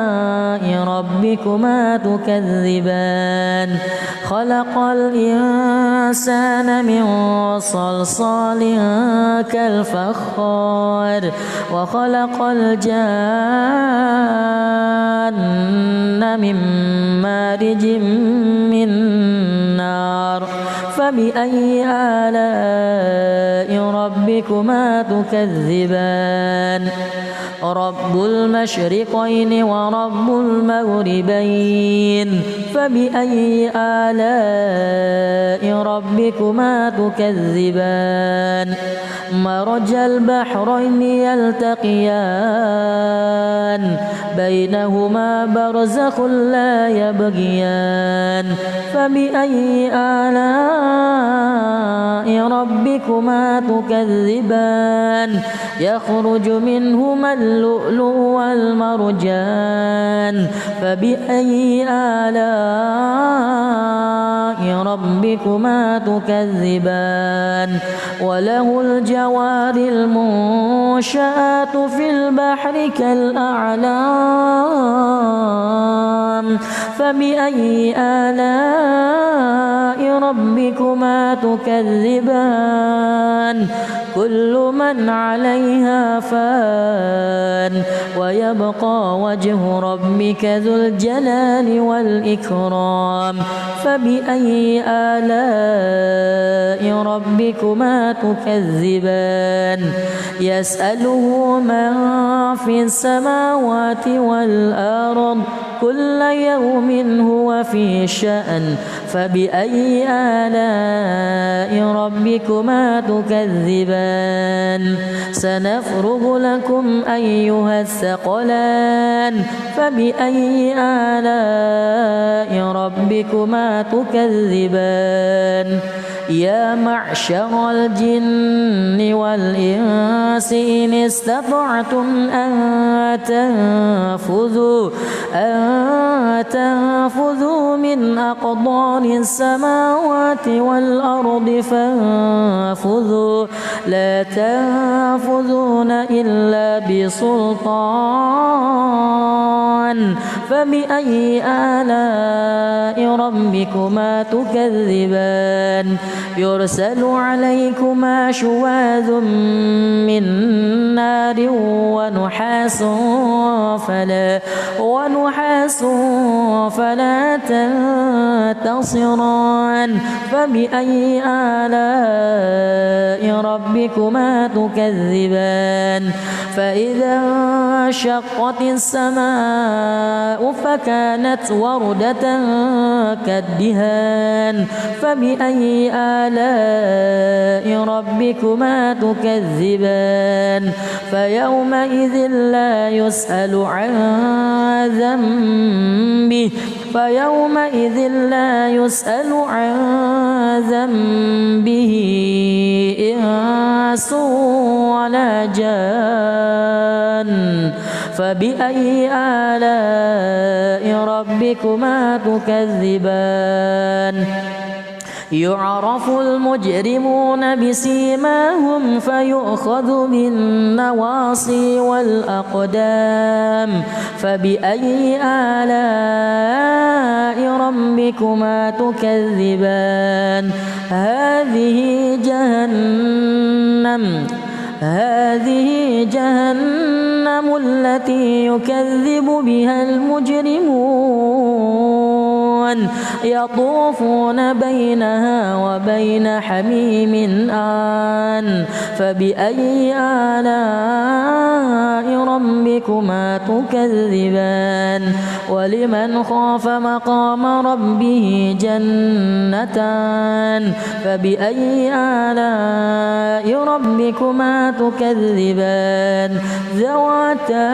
ربكما تكذبان خلق الإنسان من صلصال كالفخار وخلق الجان من مارج من نار فبأي آلاء ربكما تكذبان رب المشرقين ورب المغربين فبأي آلاء ربكما تكذبان مرج البحرين يلتقيان بينهما برزخ لا يبغيان فبأي آلاء ربكما تكذبان يخرج منهما اللؤلؤ والمرجان فبأي آلاء ربكما تكذبان وله الجوار المنشآت في البحر كالأعلام فبأي آلاء ربكما تكذبان كل من عليها فان ويبقى وجه ربك ذو الجلال والإكرام فبأي آلاء ربكما تكذبان يسأله من في السماوات والأرض كل يوم هو في شأن فبأي آلاء ربكما تكذبان سنفرغ لكم أيها الثقلان فبأي آلاء ربكما تكذبان يا معشر الجن والإنس إن استطعتم أن تنفذوا من أقطار السماوات والأرض فانفذوا لا تنفذون إلا بسلطان فبأي آلاء ربكما تكذبان يرسل عليكما شواذ من نار ونحاس فلا تنتصران فبأي آلاء ربكما تكذبان فإذا انشقت السماء فكانت وردة كالدهان فبأي آلاء ربكما تكذبان فيومئذ لا يسأل عن ذنبه فيومئذ لا يسأل عن ذنبه إنس ولا جان فبأي آلاء ربكما تكذبان يعرف المجرمون بسيماهم فيؤخذ بالنواصي والأقدام فبأي آلاء ربكما تكذبان هذه جهنم التي يكذب بها المجرمون يطوفون بينها وبين حميم آن فبأي آلاء ربكما تكذبان ولمن خاف مقام ربه جنتان فبأي آلاء ربكما تكذبان ذواتا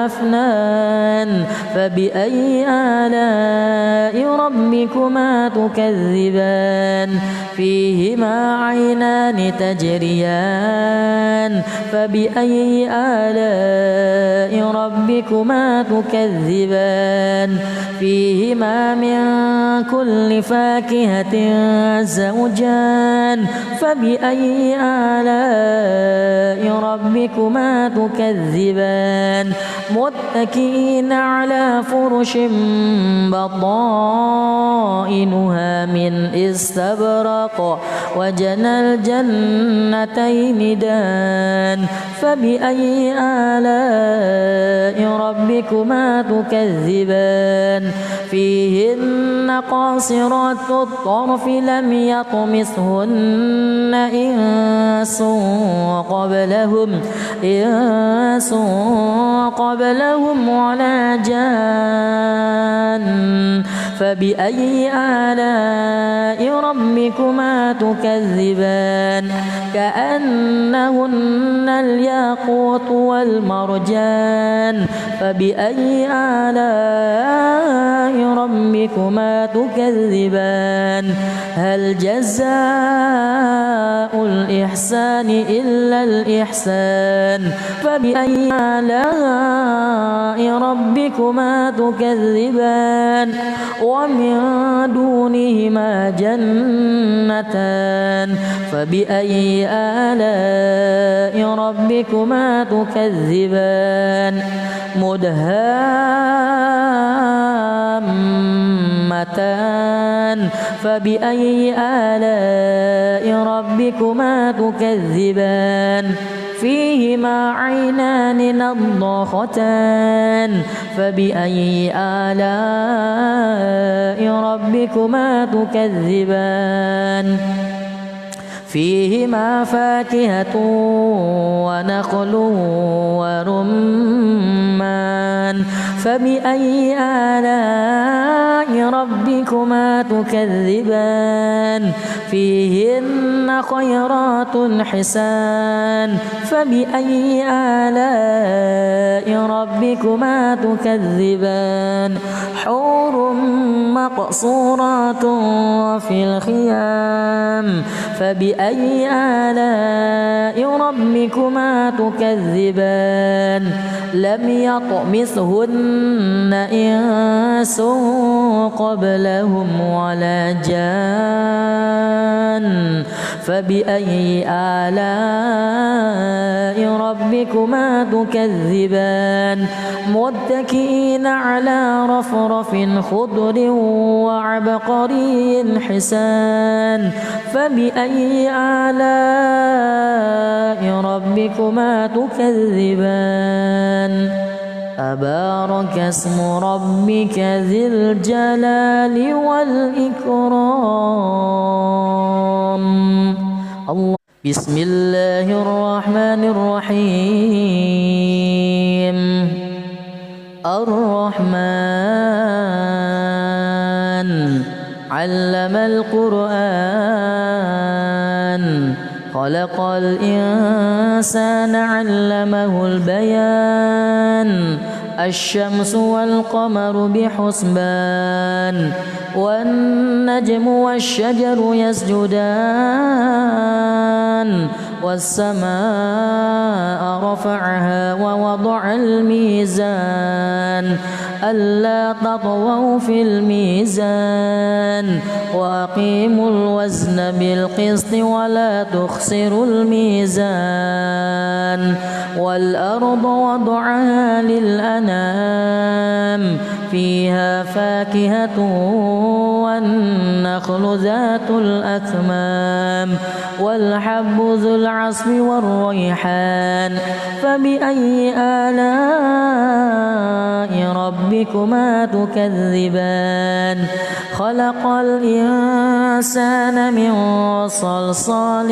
أفنان فبأي آلاء ربكما تكذبان فيهما عينان تجريان فبأي آلاء ربكما تكذبان فيهما من كل فاكهة زوجان فبأي آلاء ربكما تكذبان متكئين على فرش بطائنها من استبرق وجنى الجنتين دان فبأي آلاء ربكما تكذبان فيهن قاصرات الطرف لم يطمثهن إنس قبلهم ولا جان فبأي آلاء ربكما تكذبان كأنهن الياقوت والمرجان فبأي آلاء ربكما تكذبان هل جزاء الإحسان إلا الإحسان فبأي آلاء ربكما تكذبان ومن دونهما جنتان فبأي آلاء ربكما تكذبان مدهامتان فبأي آلاء ربكما تكذبان فيهما عينان نضاختان فبأي آلاء ربكما تكذبان فيهما فاكهة ونخل ورمان فبأي آلاء ربكما تكذبان فيهن خيرات حسان فبأي آلاء ربكما تكذبان حور مقصورات في الخيام فبأي آلاء ربكما تكذبان لم يطمثهن إنس قبلهم ولا جان فبأي آلاء ربكما تكذبان متكئين على رفرف خضر وعبقري حسان فبأي آلاء ربكما تكذبان تبارك اسم ربك ذي الجلال والإكرام الله بسم الله الرحمن الرحيم الرحمن علم القرآن خلق الإنسان علمه البيان الشمس والقمر بحسبان والنجم والشجر يسجدان والسماء رفعها ووضع الميزان ألا تطغوا في الميزان وأقيموا الوزن بالقسط ولا تخسروا الميزان والأرض وضعها للأنام فيها فاكهة والنخل ذات الأكمام والحب ذو العصف والريحان فبأي آلاء ربكما تكذبان خلق الإنسان من صلصال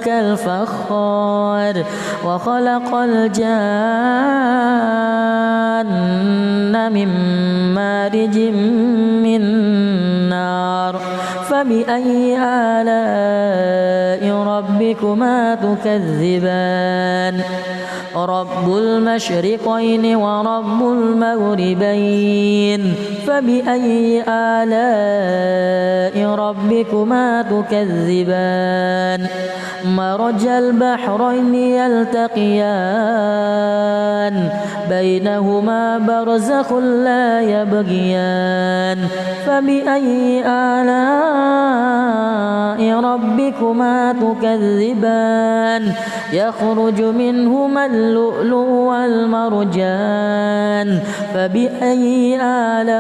كالفخار وخلق الجان من مارج من نار فبأي آلاء ربكما تكذبان رب المشرقين ورب المغربين فبأي آلاء ربكما تكذبان مرج البحرين يلتقيان بينهما برزخ لا يبغيان فبأي آلاء ربكما تكذبان يخرج منهما اللؤلؤ والمرجان فبأي آلاء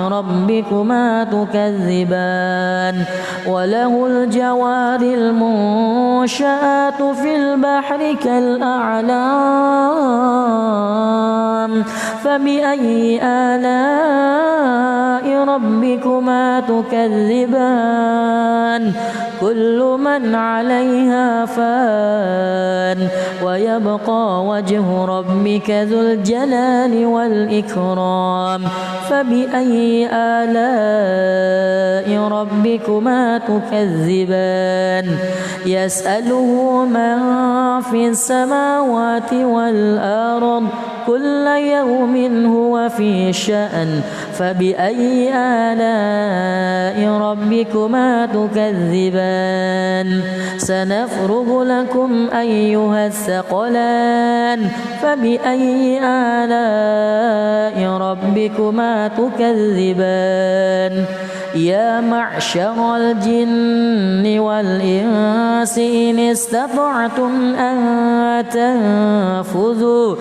ربكما تكذبان وله الجوار المنشآت في البحر كالأعلام فبأي آلاء ربكما تكذبان كل من عليها فان ويبقى وجه ربك ذو الجلال والإكرام فبأي آلاء ربكما تكذبان يسأله من في السماوات والأرض كل يوم هو في شأن فبأي آلاء ربكما تكذبان سنفرغ لكم أيها الثقلان فبأي آلاء ربكما تكذبان يا معشر الجن والإنس إن استطعتم أن تنفذوا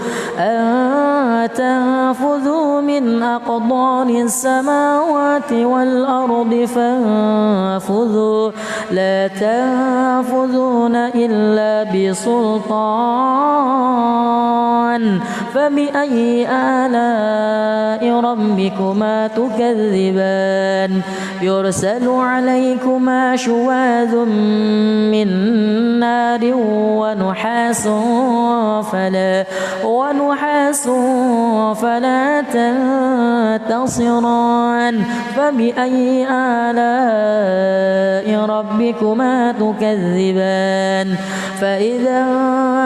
من أقطار السماوات والأرض فانفذوا لا تنفذون إلا بسلطان فبأي آلاء ربكما تكذبان يرسل عليكما شواذ من نار ونحاس فلا تنتصران فبأي آلاء ربكما تكذبان فإذا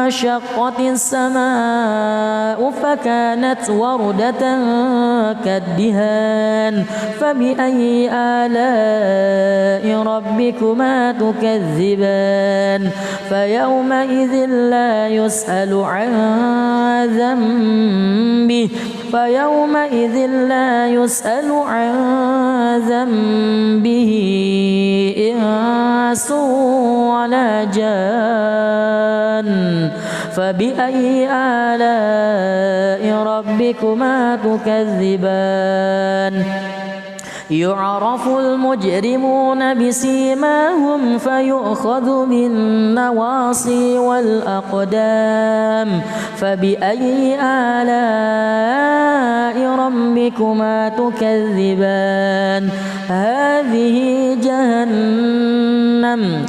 انشقت السماء فكانت وردة كالدهان فبأي آلاء ربكما تكذبان فيومئذ لا يسأل عن ذنبه إنس ولا جان فبأي آلاء ربكما تكذبان يعرف المجرمون بسيماهم فيؤخذ بالنواصي والأقدام فبأي آلاء ربكما تكذبان هذه جهنم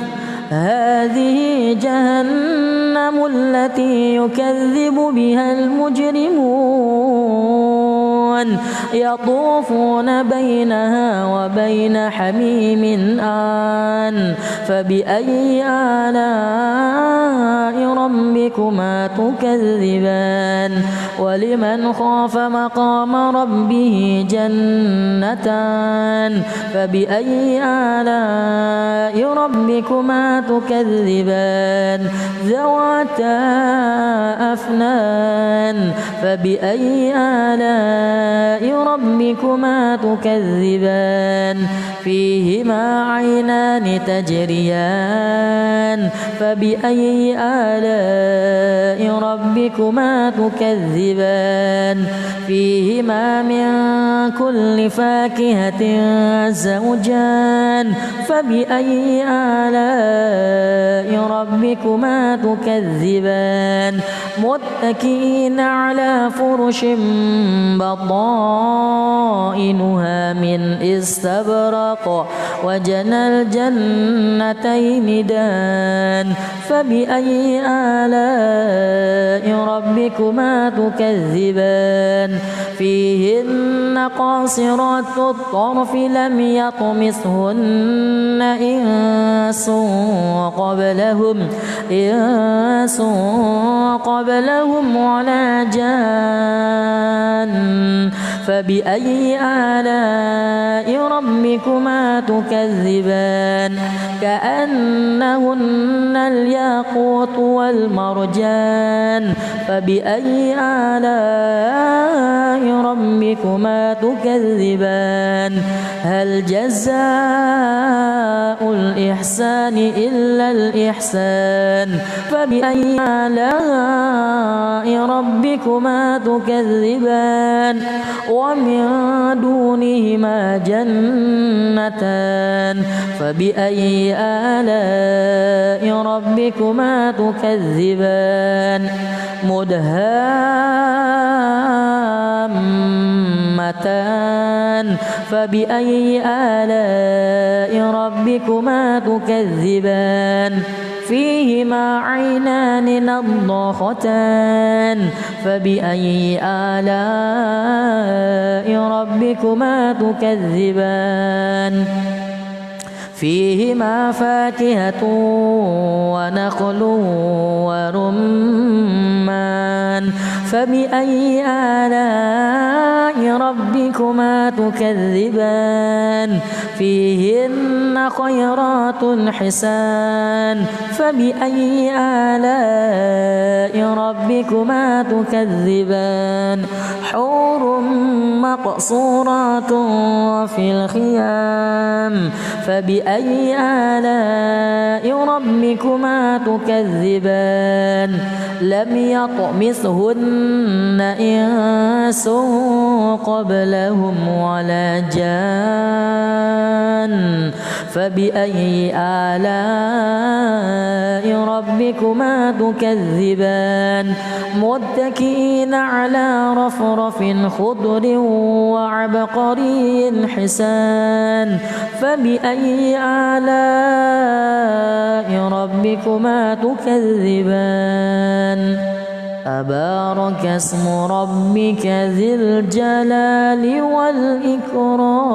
التي يكذب بها المجرمون يطوفون بينها وبين حميم آن فبأي آلاء ربكما تكذبان ولمن خاف مقام ربه جنتان فبأي آلاء ربكما تكذبان ذواتا أفنان فبأي آلاء ربكما تكذبان فيهما عينان تجريان فبأي آلاء ربكما تكذبان فيهما من كل فاكهة زوجان فبأي آلاء ربكما تكذبان متكئين على فرش بطائنها من استبرق وجنى الجنتين دان فبأي آلاء ربكما تكذبان فيهن قاصرات الطرف لم يطمثهن إنس قبلهم ولا جان فبأي آلاء ربكما تكذبان كأنهن الياقوت والمرجان فبأي آلاء ربكما تكذبان هل جزاء الإحسان إلا الإحسان فبأي آلاء ربكما تكذبان ومن دونهما جنتان فبأي آلاء ربكما تكذبان مدهامتان فبأي آلاء ربكما تكذبان فيهما عينان نضاختان فبأي آلاء ربكما تكذبان فيهما فاكهة ونخل ورمان فبأي آلاء ربكما تكذبان فيهن خيرات حسان فبأي آلاء ربكما تكذبان حور مقصورات في الخيام فبأي آلاء ربكما تكذبان لم يطمثهن إنس قبلهم ولا جان فبأي آلاء ربكما تكذبان متكئين على رفرف خضر وعبقري حسان فبأي آلاء ربكما تكذبان تبارك اسم ربك ذي الجلال والإكرام.